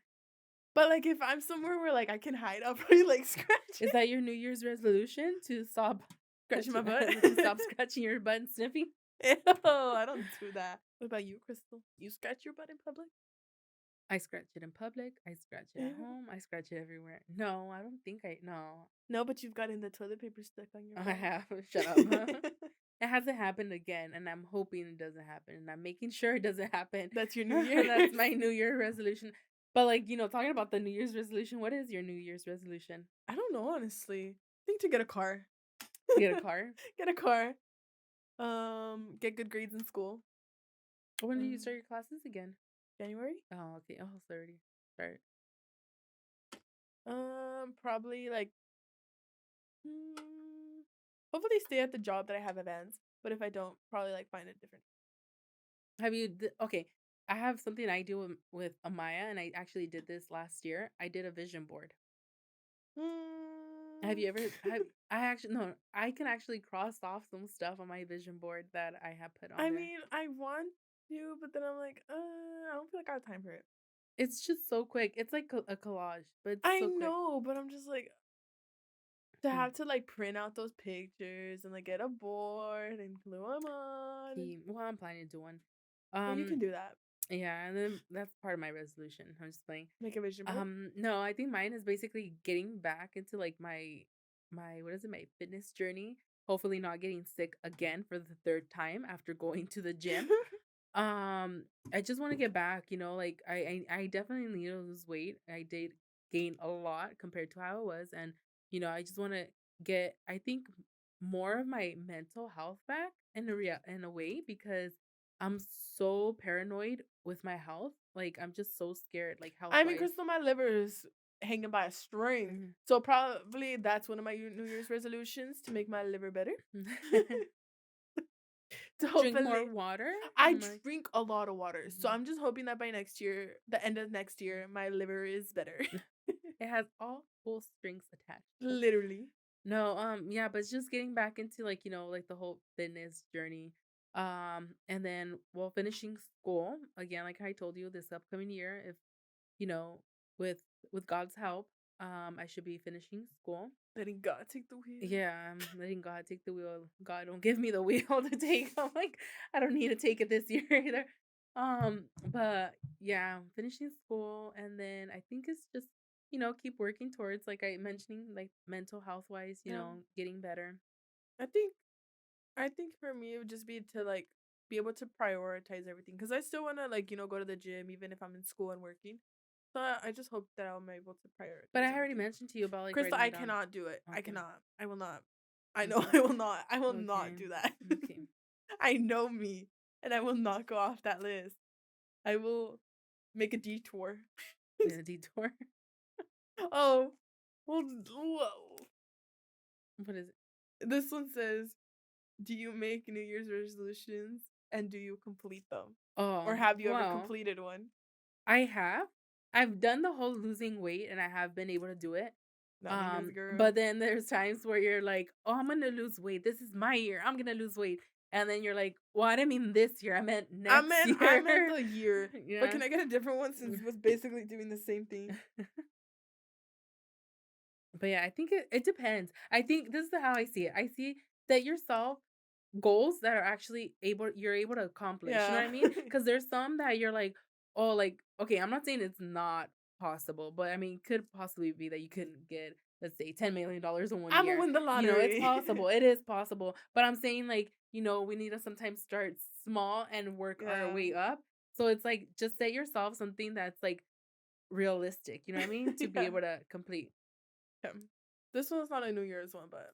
But like if I'm somewhere where like I can hide, I'll probably like scratch is it. that your New Year's resolution to stop Scratching my scratching butt. to stop scratching your butt and sniffing? Ew, I don't do that. What about you, Crystal? You scratch your butt in public? I scratch it in public. I scratch it at Ew. home. I scratch it everywhere. No, I don't think I no. No, but you've gotten the toilet paper stuck on your I butt. have. Shut up. It hasn't happened again, and I'm hoping it doesn't happen, and I'm making sure it doesn't happen. That's your New That's Year's. my New Year resolution. But like, talking about the New Year's resolution, what is your New Year's resolution? I don't know, honestly. I think to get a car. To get a car? Get a car. Get good grades in school. When do you start Um, your classes again? January. Oh, okay. Oh, it's already start. Probably like mm, hopefully stay at the job that I have advanced. But if I don't, probably like find a different. Okay. I have something I do with Amaya, and I actually did this last year. I did a vision board. Have Mm, you ever have I actually no, I can actually cross off some stuff on my vision board that I have put on I there. mean, I want to, but then I'm like, I don't feel like I have time for it. It's just so quick. It's like a collage, but it's I so quick. know, but I'm just like to have to like print out those pictures and like get a board and glue them on. And, Well, I'm planning to do one. well, you can Um, do that. yeah, and then that's part of my resolution. I'm just playing. Make a vision board. No, I think mine is basically getting back into like my what is it, my fitness journey. Hopefully not getting sick again for the third time after going to the gym. I just want to get back, like I definitely need to lose weight. I did gain a lot compared to how I was, and I just want to get, I think, more of my mental health back in a way, because I'm so paranoid with my health. Like, I'm just so scared, like, health I mean, wise. Crystal, my liver is hanging by a string. So probably that's one of my New Year's resolutions to make my liver better. So Drink more hopefully, water. I I'm like, drink a lot of water. So mhm. I'm just hoping that by next year, the end of next year, my liver is better. It has all full strings attached. Literally. No, yeah, but it's just getting back into, like, like the whole fitness journey. And then, well, finishing school again, like I told you, this upcoming year, if you know, with God's help, I should be finishing school. Letting God take the wheel. Yeah, I'm letting God take the wheel. God, don't give me the wheel to take. I'm like, I don't need to take it this year either. But yeah, I'm finishing school, and then I think it's just, keep working towards, like I mentioning, like mental health wise, Yeah. getting better. I think I think for me it would just be to like be able to prioritize everything because I still want to like go to the gym even if I'm in school and working. So I just hope that I'm able to But prioritize I already everything. mentioned to you about, like, Crystal, writing I it down. cannot do it. I Okay. cannot. I will not. I know Okay. I will not. I will not Okay. do that. Okay. I know me, and I will not go off that list. I will make a detour. In a detour. Oh, well, whoa. What is it? This one says, "Do you make New Year's resolutions and do you complete them, or Oh, have you ever well, completed one?" I have. I've done the whole losing weight, and I have been able to do it. Not New Year's girl. But then there's times where you're like, "Oh, I'm gonna lose weight. This is my year. I'm gonna lose weight." And then you're like, "Well, I didn't mean this year. I meant next I meant year." the year, but Yeah. can I get a different one since it was basically doing the same thing? But yeah, I think it depends. I think this is how I see it. I see that yourself goals that are actually you're able to accomplish. You know Yeah. what I mean? Because there's some that you're like, oh, like, okay, I'm not saying it's not possible, but I mean, could possibly be that you couldn't get, let's say, $10 million in one I'ma year. win the It's lottery. possible. It is possible. But I'm saying, like, we need to sometimes start small and work our Yeah. way up. So it's like, just set yourself something that's like realistic, you know what I mean? To be Yeah. able to complete. Okay. This one's not a New Year's one, but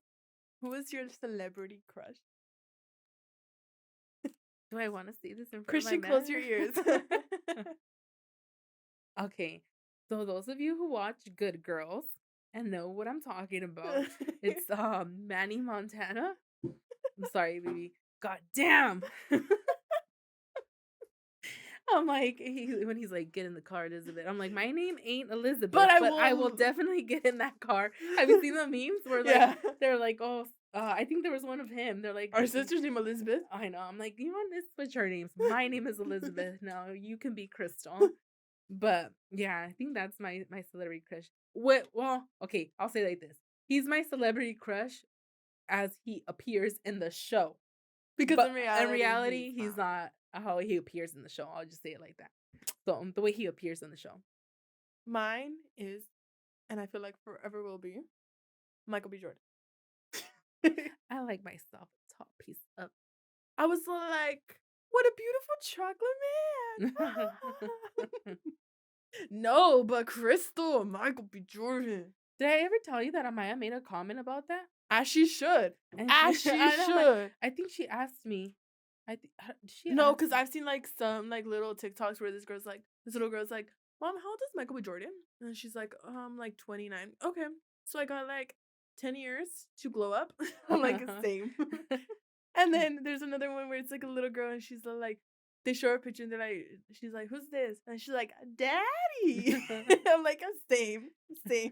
who is your celebrity crush? Do I want to say this in front of my Christian, close man? your ears. Okay. So those of you who watch Good Girls and know what I'm talking about, it's Manny Montana. I'm sorry, baby. God damn. I'm like, when he's like, get in the car, Elizabeth. I'm like, my name ain't But Elizabeth, I but I will will. definitely get in that car. Have you seen the memes where, like, Yeah. they're like, oh, I think there was one of him. They're like, Our sister's name Elizabeth. I know. I'm like, you want to switch our names? My name is Elizabeth. No, you can be Crystal. But yeah, I think that's my celebrity crush. Well, okay, I'll say it like this. He's my celebrity crush as he appears in the show. Because But in in reality, he's reality, he's not. not how he appears in the show. I'll just say it like that. So, the way he appears in the show. Mine is, and I feel like forever will be, Michael B. Jordan. I like myself a top piece of. I was like, what a beautiful chocolate man. No, but Crystal, Michael B. Jordan. Did I ever tell you that Amaya made a comment about that? As she should. And As she I know, I'm like, should. I think she asked me. Did she No, ask because me? I've seen like some like little TikToks where this little girl's like, Mom, how old is Michael B. Jordan? And she's like 29. Okay. So I got like 10 years to glow up. I'm like, same. And then there's another one where it's like a little girl and she's like, they show her a picture and she's like, who's this? And she's like, Daddy. I'm like, same, same.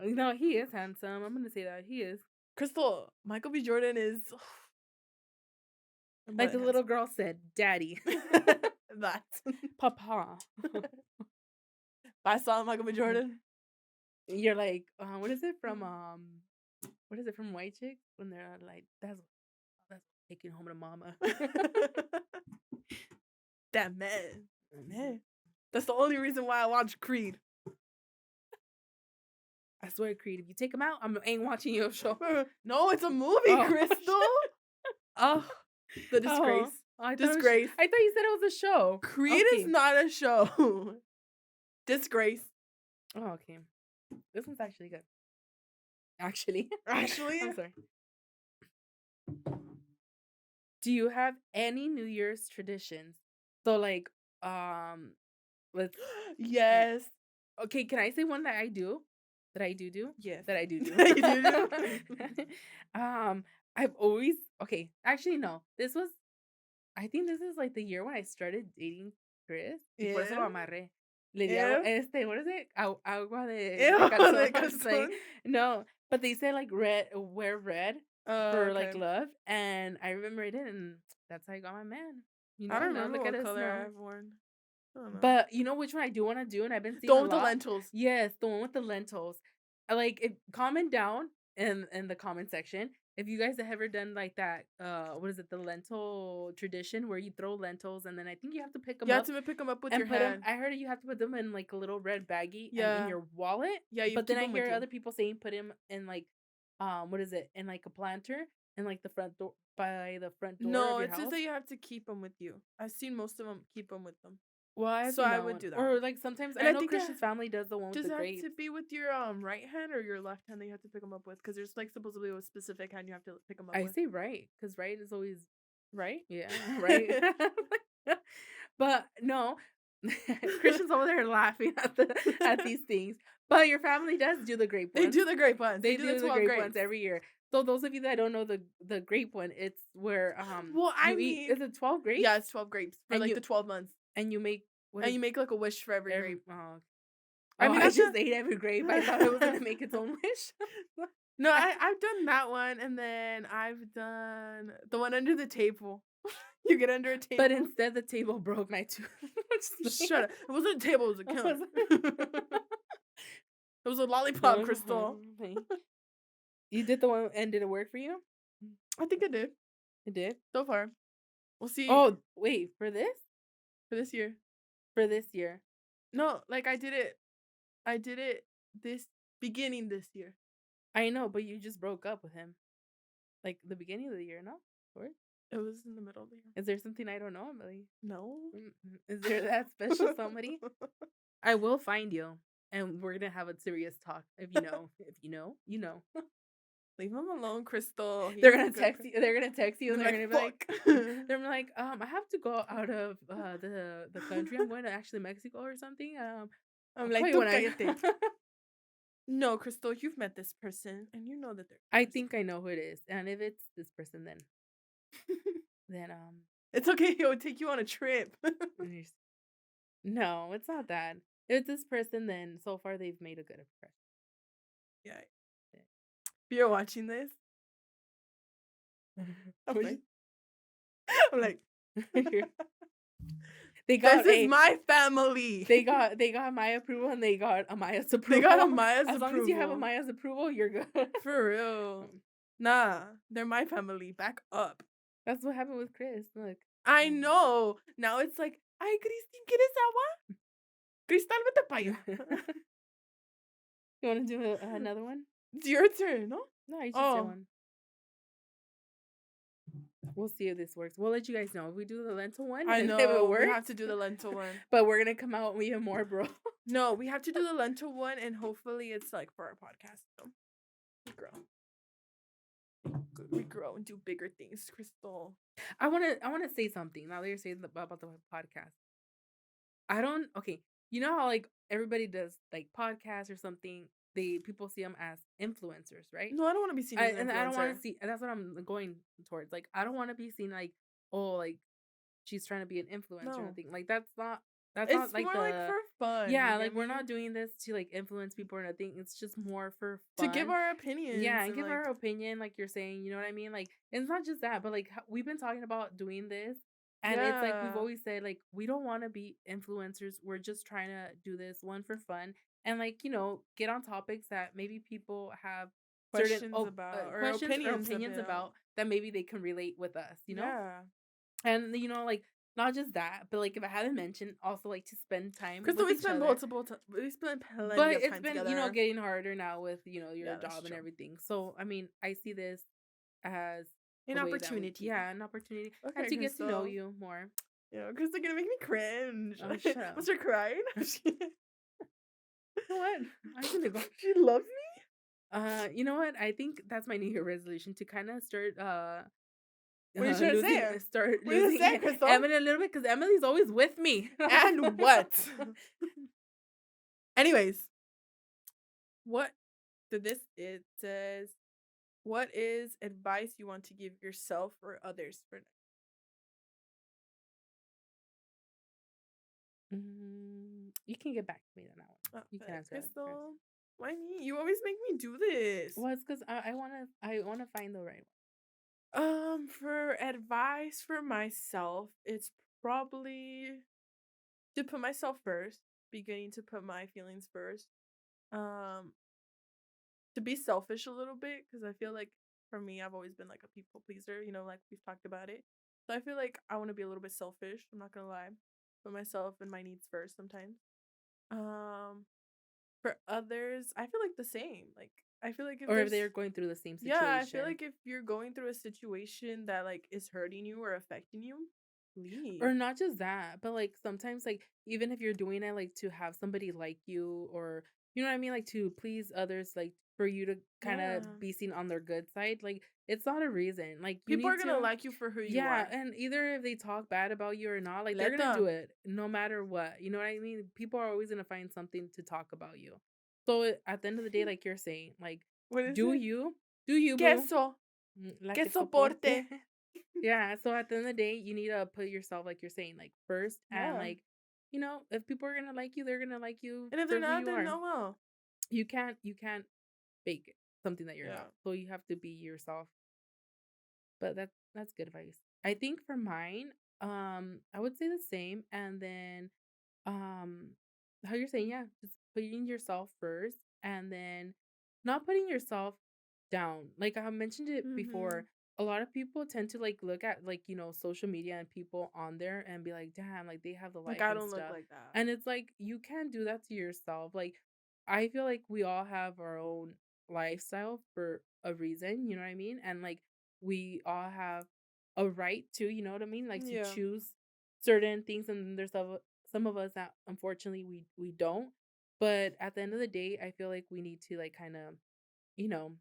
No, he is handsome. I'm gonna say that he is. Crystal, Michael B. Jordan is more Like than the little handsome. girl said, "Daddy, That. Papa." If I saw Michael B. Jordan. You're like, what is it from? What is it from White Chicks when they're like, "That's taking home to mama." That man. Man. That's the only reason why I watch Creed. I swear, Creed, if you take him out, ain't watching your show. No, it's a movie, Oh. Crystal. Oh, the disgrace. Oh, I Disgrace. thought you said it was a show. Creed is not a show. Disgrace. Oh, okay. This one's actually good. actually. Actually? I'm sorry. Do you have any New Year's traditions? So like, um, let's y- Yes. okay, can I say one that I do? That I do? Yes. That I do. You do? um, I've always okay, actually no. I think this is like the year when I started dating Chris y por eso lo Yeah. amarré. Le di agua, Ew. what is it? Agua de Ew, calzón. de I'm just like, calzón. no, but they said like wear red Oh, for like okay. love, and I remember I did, and that's how I got my man. I don't Now remember look at what us color now. I've worn. I don't know. But you know which one I do want to do, and I've been The seeing one a with the lot. lentils. Yes, the one with the lentils. I like it. Comment down in the comment section if you guys have ever done like that. What is it? The lentil tradition where you throw lentils, and then I think you have to pick them You have up to pick them up with your and put them. hand. I heard you have to put them in like a little red baggie and in Yeah. your wallet. Yeah, you But then keep I them with hear you. other people saying put them in like, what is it? In like a planter in like the front door by the front door of No, your it says house. that you have to keep them with you. I've seen most of them keep them with them. Well, I've So seen I that would one. do that Or one. like sometimes And I I know think Christian's family does the one with does the it have grapes. to be with your right hand or your left hand that you have to pick them up with? Because there's like supposedly a specific hand you have to pick them up I with. say right, because right is always Right? yeah, right. But no, Christian's over there laughing at these things. But your family does do the grape They ones. do the grape ones. They They do the do the 12 grape ones grapes. every year. So those of you that don't know the grape one, it's where Well, I you eat mean, is it 12 grapes? yeah, it's 12 grapes for And like the 12 months. you make what And is you make like a wish for every every grape. I oh mean, I not just the. ate every grape. I thought it was gonna make its own wish. No, I've done that one, and then I've done the one under the table. You get under a But table. instead the table broke my tooth. Shut up! It wasn't a table; it was a I counter. was It was a lollipop, Crystal. like, you did the one and did it work for you? I think I did It did. so far. We'll see Oh, wait, for this? for this year. For this year. No, like I did it. I did it this beginning this year. I know, but you just broke up with him. Like the beginning of the year, no? Or It was in the middle of the year. is there something I don't know, Emily? No. Is there that special somebody? I will find you and we're gonna have a serious talk. If you know. If you know, you know. Leave him alone, Crystal. He's They're a gonna good text you. They're gonna text you, and They're they're like, gonna be like, fuck. they're like, I have to go out of the country. I'm going to actually Mexico or something. I'm I'll call like, you tú when I. cállate. No, Crystal, you've met this person, and you know that they're I a good think I know who it is, and if it's this person, then It's okay. He'll take you on a trip. there's- no, it's not that. If it's this person, then so far they've made a good impression. Yeah. If you're watching this, I'm What like, I'm like, they got this is my family. they got my approval and they got Amaya's approval. They got Amaya's as long as you have approval. Amaya's approval, you're good. For real. Nah, they're my family. Back up. That's what happened with Chris. Look, I know. Now it's like, ay, Christine, ¿quieres agua? Cristal, vete pa' allá. you want to do another one? It's your turn, no? No, you just did one. We'll see if this works. We'll let you guys know if we do the lentil one. I and know. if it works, we have to do the lentil one. but we're gonna come out even more, bro. No, we have to do the lentil one, and hopefully it's like for our podcast. So we grow. We grow and do bigger things, Crystal. I wanna say something now that you're saying about the podcast. Okay. You know how like everybody does like podcasts or something. People see them as influencers, right? No, I don't want to be seen as an And I don't want influencer. to see. That's what I'm going towards. Like I don't want to be seen like, oh, like she's trying to be an influencer or No. anything. Like that's not. That's It's not like more the like for fun. yeah. you Like get we're me? not doing this to like influence people or nothing. It's just more for To fun. give our opinions. Yeah, and and give like, our opinion, like you're saying, you know what I mean? Like, it's not just that, but like we've been talking about doing this, and it's like we've Yeah. always said, like, we don't want to be influencers. We're just trying to do this one for fun and, like, get on topics that maybe people have certain questions about or questions or opinions opinions about that maybe they can relate with us, Yeah. And, like, not just that, but like if I haven't mentioned, also like to spend time Crystal, with we each spent other. multiple times. We spent plenty But of it's time been, together. getting harder now with, your Yeah, that's job and true. everything. So, I mean, I see this as An a way that opportunity. an opportunity Okay, and to get to know Crystal. you more. Yeah, Crystal gonna make me cringe. Oh, shut up. Was her crying? What? I'm gonna go. She loves me? You know what? I think that's my New Year resolution to kinda start, What are you trying to say? start What are you losing trying to say, Crystal? Emily a little bit because Emily's always with me. And what? Anyways, what it says, what is advice you want to give yourself or others for You can get back to me on that one. You can answer that first. Crystal? Why me? You always make me do this. Well, it's 'cause I wanna find the right For advice for myself, it's probably to put myself first, beginning to put my feelings first. Um, to be selfish a little bit, because I feel like for me, I've always been like a people pleaser, like we've talked about it. So I feel like I want to be a little bit selfish. I'm not gonna lie, put myself and my needs first sometimes. Um, for others, I feel like the same. Like I feel like if or if there's they're going through the same yeah, I feel situation. like if you're going through a situation that like is hurting you or affecting you, leave. Or not just that, but, like, sometimes, like, even if you're doing it, like, to have somebody like you or you know what I mean? Like, to please others, like, for you to kinda Yeah. be seen on their good side, like, it's not a reason. Like, you People are need gonna to like you for who you yeah, are. and either if they talk bad about you or not, like, they're Let gonna do them. it no matter what, you know what I mean? People are always gonna find something to talk about you. So, at the end of the day, like you're saying, like, What is do it? you, do you, boo. Queso. La Que que soporte. soporte. Yeah, so at the end of the day, you need to put yourself, like you're saying, like, first and, Yeah. like, if people are gonna like you, they're gonna like you And if they're for who not, you then are. oh well. You can't fake it, something that you're Yeah. not. So you have to be yourself. But that's good advice. I think for mine, I would say the same, and then, um, how you're saying, yeah, just putting yourself first, and then not putting yourself down. Like I mentioned it before, Mhm. a lot of people tend to like look at like, social media and people on there and be like, damn, like they have the Like life I and don't look stuff. like that. And it's like you can't do that to yourself. Like I feel like we all have our own lifestyle for a reason, you know what I mean? And like we all have a right to, you know what I mean? Like to Yeah. choose certain things, and then there's some of us that unfortunately we don't. But at the end of the day, I feel like we need to like kind of, you know,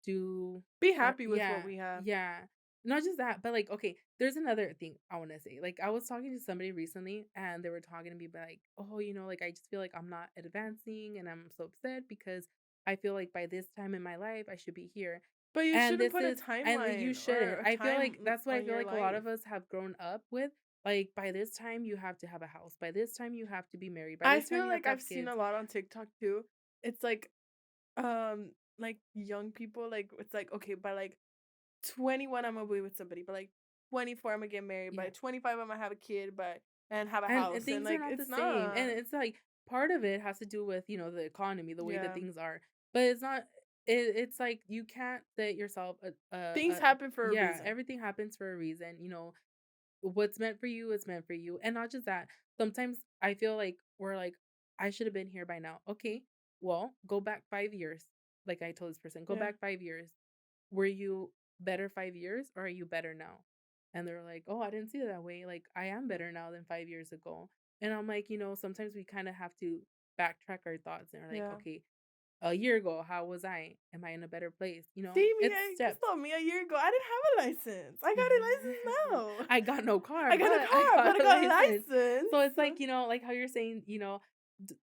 do Be happy with what yeah, we have. yeah. Not just that, but like okay, there's another thing I want to say. Like I was talking to somebody recently and they were talking to me about like, "Oh, like I just feel like I'm not advancing and I'm so upset because I feel like by this time in my life I should be here." But you And shouldn't this put a is and you timeline or shouldn't. a I feel like time that's what I on feel your like a lot life. of us have grown up with. Like by this time you have to have a house. By this time you have to be married. By I this time feel you have like to I've have seen kids. a lot on TikTok too. It's like young people, like it's like okay, by like 21 I'm gonna be with somebody, but like 24 I'm gonna get married, by Yeah. 25 I'm gonna have a kid, but and have a And house. And things are like not the it's same, and not. it's like part of it has to do with, the economy, the way that Yeah. things are, but it's not it's like you can't set yourself Things happen for a yeah, reason. everything happens for a reason, what's meant for you is meant for you, and not just that, sometimes I feel like we're like, "I should have been here by now." Okay, well, go back 5 years, like I told this person, "Go Yeah. back 5 years. Were you better 5 years or are you better now?" And they're like, "Oh, I didn't see it that way. Like, I am better now than 5 years ago." And I'm like, sometimes we kind of have to backtrack our thoughts and are like, Yeah. "Okay, a year ago, how was I? Am I in a better place?" See me, It's just steps. told me a year ago. I didn't have a license. I got a license now. I got no car, I got a but I car, but got I a got a license. license. So it's like, like how you're saying,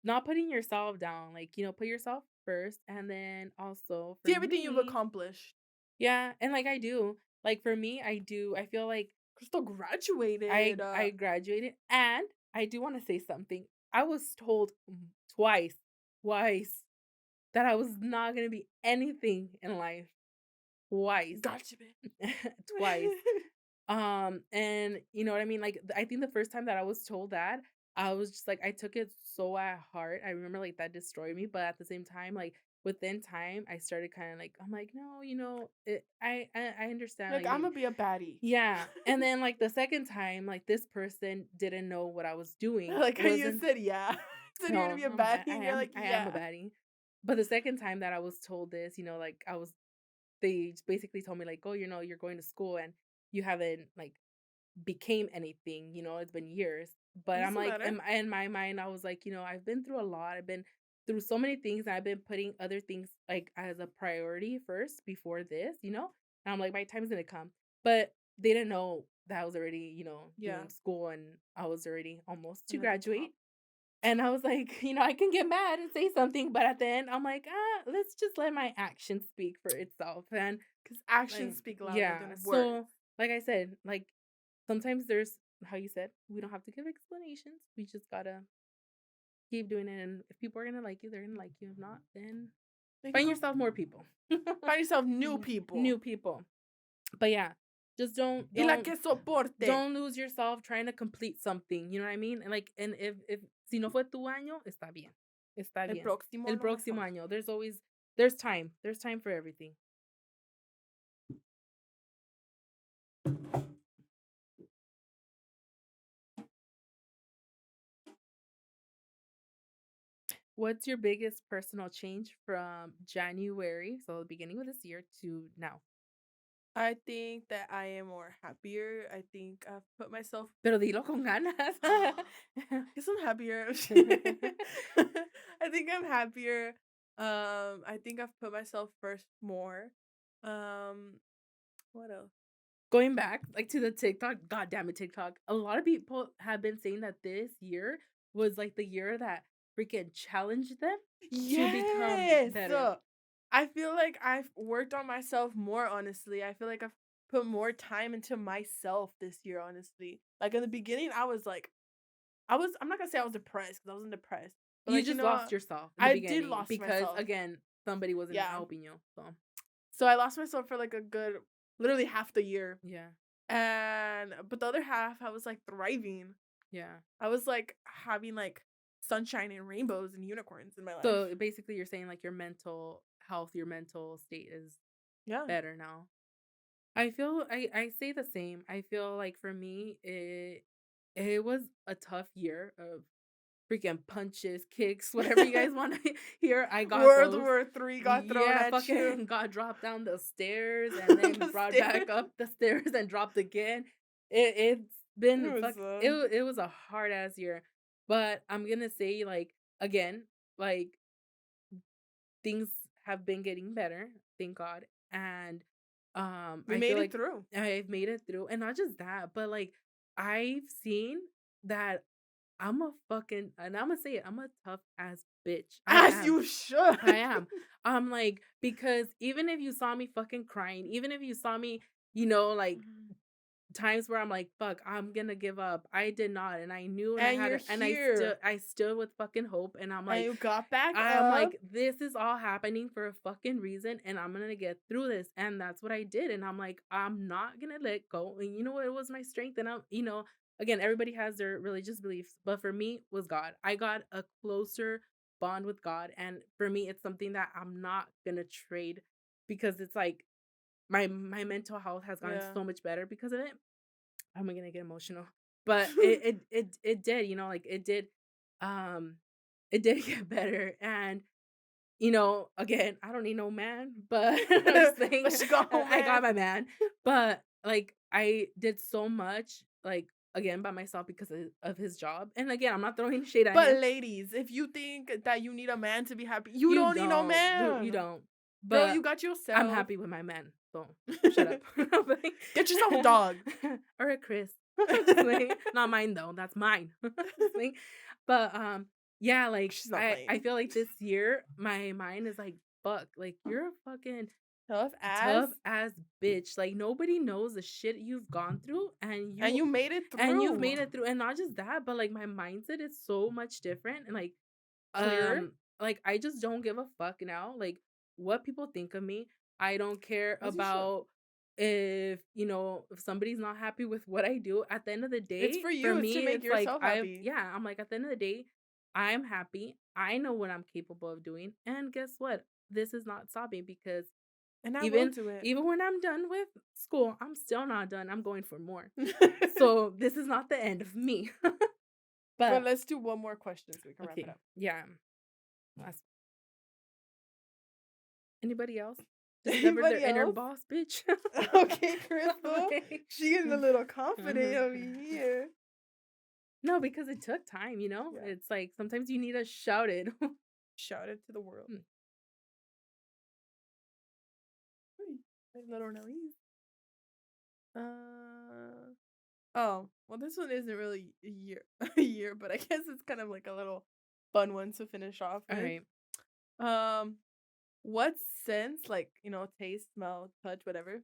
not putting yourself down, like, put yourself first. And then also for See everything you've me, accomplished. yeah, and like I do. Like for me, I do. I feel like Crystal graduated. I graduated, and I do want to say something. I was told twice, twice that I was not going to be anything in life. Twice. Gotcha, Twice. bitch. And you know what I mean? Like I think the first time that I was told that, I was just like I took it so at heart. I remember like that destroyed me, but at the same time, like within time, I started kind of like I'm like, no, I understand Like like I'm maybe gonna be a baddie. yeah. And then like the second time, like this person didn't know what I was doing. Like how you Wasn't said, yeah. Said you're gonna no, be a baddie, and you're like, I am a yeah. baddie. But the second time that I was told this, like they basically told me like, "Oh, you're going to school and you haven't like became anything, it's been years." But I'm Doesn't like matter. in my mind, I was like, I've been through a lot. I've been through so many things, I've been putting other things, like, as a priority first before this, you know? And I'm like, "My time's gonna come." But they didn't know that I was already, Yeah. doing school and I was already almost to And at the top. graduate. And I was like, I can get mad and say something, but at the end, I'm like, let's just let my actions speak for itself." And, Because actions like, speak louder yeah. than words. So, like I said, like, sometimes there's how you said, we don't have to give explanations. We just gotta keep doing it. And if people are gonna like you, they're gonna like you. If not, then Then find go yourself more people. find yourself new New people. people. But yeah, just don't Y la don't que soporte. don't lose yourself trying to complete something, you know what I mean? And like, and if si no fue tu año, está bien. Está El bien. próximo a El lo próximo mejor. año. There's time. There's time for everything. What's your biggest personal change from January, so the beginning of this year, to now? I think that I am more happier. I think I've put myself Pero dilo con ganas. guess I'm happier. I think I'm happier. I think I've put myself first more. Um, what else? Going back, like, to the TikTok, god damn it, TikTok. A lot of people have been saying that this year was, like, the year that freaking challenged them to become Yes. better. I feel like I've worked on myself more, honestly. I feel like I've put more time into myself this year, honestly. Like in the beginning, I'm not gonna say I was depressed because I wasn't depressed. But You like, just lost yourself in the I did beginning lost because, myself. again, somebody wasn't Yeah. helping you, so So I lost myself for like a good literally half the year. yeah, And but the other half I was like thriving. yeah. I was like having like sunshine and rainbows and unicorns in my life. So, basically, you're saying, like, your mental health, your mental state is Yeah. better now. I say the same. I feel like for me, it was a tough year of freaking punches, kicks, whatever you guys wanna hear, I got World those. War Three got thrown Yeah, at you. fucking got dropped down the stairs and then The brought stairs. back up the stairs and dropped again. It's It been was it was a hard ass year, but I'm gonna say, like, again, like, things have been getting better, thank God, and, we I made feel it like through. I've made it through, and not just that, but, like, I've seen that and Imma say it, I'm a tough ass bitch. I As am. you should. I am. I'm like, because even if you saw me fucking crying, even if you saw me, like, times where I'm like, "Fuck, I'm gonna give up." I did not, and I knew, and I And had you're a and here. I stood with fucking hope, and And you got back up. "This is all happening for a fucking reason, and I'm gonna get through this," and that's what I did, and I'm like, "I'm not gonna let go," and you know what? It was my strength, and again, everybody has their religious beliefs, but for me, was God. I got a closer bond with God, and for me, it's something that I'm not gonna trade because it's like my mental health has gotten Yeah. so much better because of it. I'm gonna get emotional. But it did, like, um it did get better, and, again, I don't need no man, but I'm just saying, But she got home, I got man. my man. But, like, I did so much, like, again, by myself because of his job, and again, I'm not throwing shade at But him. ladies, if you think that you need a man to be happy, you You don't need no don't, dude, you man. don't. Girl, you But got I'm yourself. happy with my man, so shut up. Get yourself a dog. Or a Chris. Just like, not mine though, that's mine. Just like, but, yeah, like, She's not I playing. feel like this year, my mind is like, "Fuck, like, you're a fucking Tough ass. tough ass bitch, like, nobody knows the shit you've gone through, And you made it and you've through. made it through," and not just that, but, like, my mindset is so much different, and, Clear. I just don't give a fuck now, like, what people think of me. I don't care As you should. about if somebody's not happy with what I do. At the end of the It's day, for for you. It's to me, make it's like yourself happy. I'm like, at the end of the day, I'm happy. I know what I'm capable of doing. And guess what? This is not stopping because And I will even do it. even when I'm done with school, I'm still not done. I'm going for more. So this is not the end of me. But But let's do one more question so we can wrap it okay, up. yeah. Last Anybody else discovered their Anybody inner else? boss, bitch? Okay, Crystal. Like, She getting a little confident mhm. over here. No, because it took time, Yeah. It's like sometimes you need to shout it. Shout it to the world. Hmm. Ay, my little nariz. Uh, oh, well, this one isn't really a year, a year, but I guess it's kind of like a little fun one to finish off All with. right. Um, what sense, like taste, smell, touch, whatever,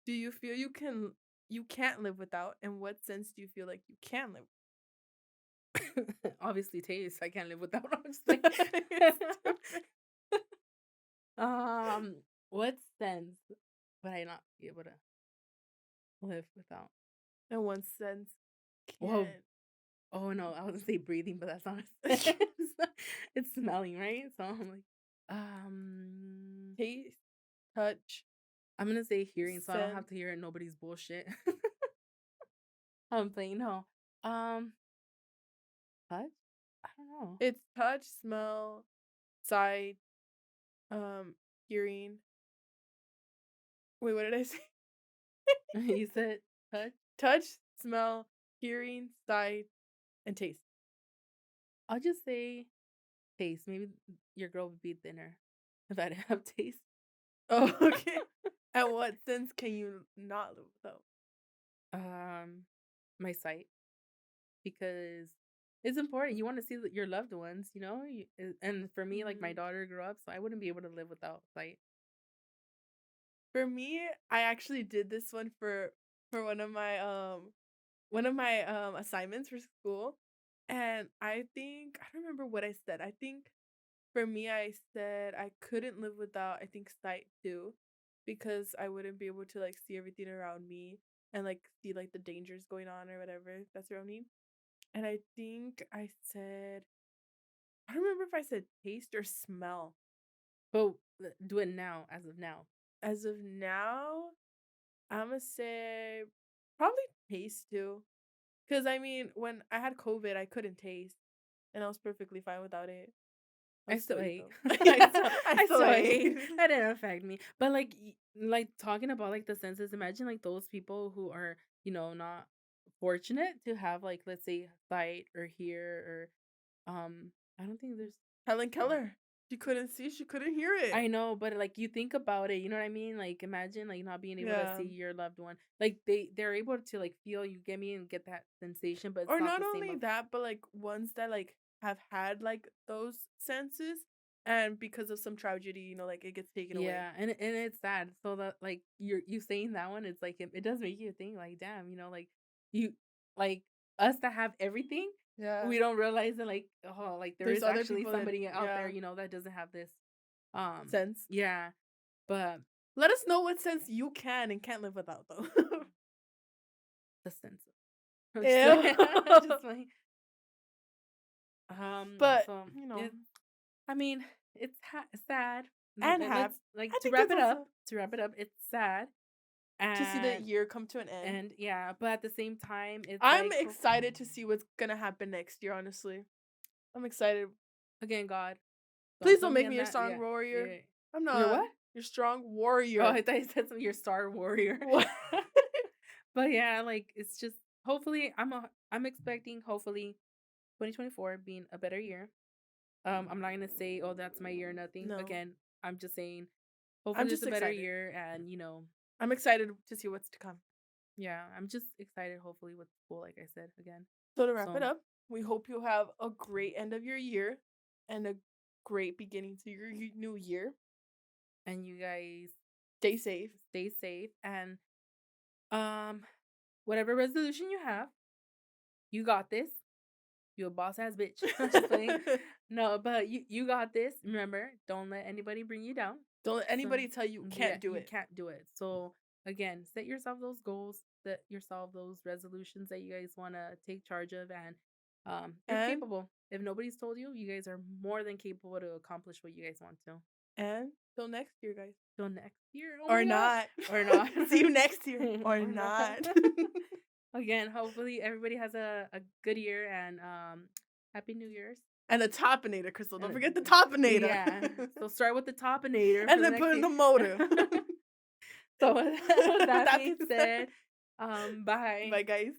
do you feel you can't live without, and what sense do you feel like you can live? Obviously, taste. I can't live without. Obviously. It's stupid. um, what sense would I not be able to live without? In one sense, Well, can. oh no, I was gonna say breathing, but that's not a sense. It's smelling, right? So I'm like, um, Taste, touch, I'm gonna say hearing, so I don't have scent. to hear nobody's bullshit. I'm playing no. Um, touch? I don't know. It's touch, smell, sight, um, hearing. Wait, what did I say? You said touch. Touch, smell, hearing, sight, and taste. I'll just say taste. Maybe your girl would be thinner if I didn't have taste. Oh, okay. At what sense can you not live without? Um, my sight because it's important. You want to see your loved ones, you know. And for me, like my Mm. daughter grew up, so I wouldn't be able to live without sight. For me, I actually did this one for one of my assignments for school, and I don't remember what I said. I think for me, I said I couldn't live without, I think, sight too, because I wouldn't be able to like see everything around me and like see like the dangers going on or whatever that's around me. And I think I said, I don't remember if I said taste or smell. But do it now, as of now. As of now, I'm gonna say probably taste too. Because I mean, when I had COVID, I couldn't taste, and I was perfectly fine without it. I I would still still eat ate. though. I Yeah, still, I I still still ate. ate. That didn't affect me. But like, like talking about like the senses. Imagine like those people who are, not fortunate to have like, let's say, sight or hear or I don't think there's. Helen Keller. She couldn't see, she couldn't hear it. I know, but like you think about it, you know what I mean? Like imagine like not being able to Yeah. see your loved one. Like they're able to like feel, you get me, and get that sensation, but it's Or not not the same only of. that, but like ones that like have had like those senses, and because of some tragedy, like it gets taken away. Yeah, and it's sad. So that like you saying that one, it's like it does make you think like, damn, like you like us that have everything, Yeah. we don't realize that like, oh, like there There's is other actually people that, somebody out there, yeah, that doesn't have this. sense. Yeah, but Let us know what sense you can and can't live without though. the sense of I'm just like Ew. just like But, so it's, I mean, it's sad. and And have let's like I think it's also to wrap it up, it's sad. to see the And year come to an end. yeah, but at the same time, it's I'm like excited to see what's gonna happen next year, honestly. I'm excited. again, God, don't Please put don't me make in me your that. strong Yeah, warrior. yeah. I'm Your not. what? Your strong Oh, warrior. I thought you said something. Your Star Warrior. What? But yeah, like it's just hopefully I'm expecting hopefully 2024 being a better year. I'm not gonna say, oh, that's my year, nothing. No. Again, I'm just saying I'm hopefully it's just a better excited. year, and I'm excited to see what's to come. yeah, I'm just excited hopefully with school, like I said again. So to wrap it So up, we hope you have a great end of your year and a great beginning to your new year. and you guys Stay safe. stay safe, and um whatever resolution you have, you got this. You a boss ass bitch. I'm just playing. No, but you got this. Remember, don't let anybody bring you down. Don't let So anybody tell you yeah, can't do you it. can't do it. So again, set yourself those goals, set yourself those resolutions that you guys want to take charge of, and you're And capable. If nobody's told you, you guys are more than capable to accomplish what you guys want to. and till next year, guys. Till next year. Oh Or my god. not. Or not. See you next year. Or Or not. not. Again, hopefully everybody has a good year, and happy New Year's. And the topinator, Crystal. Don't And forget the topinator. yeah. So start with the topinator for And the then next put in year. the motor. So with that That being being said, said, bye. bye, guys.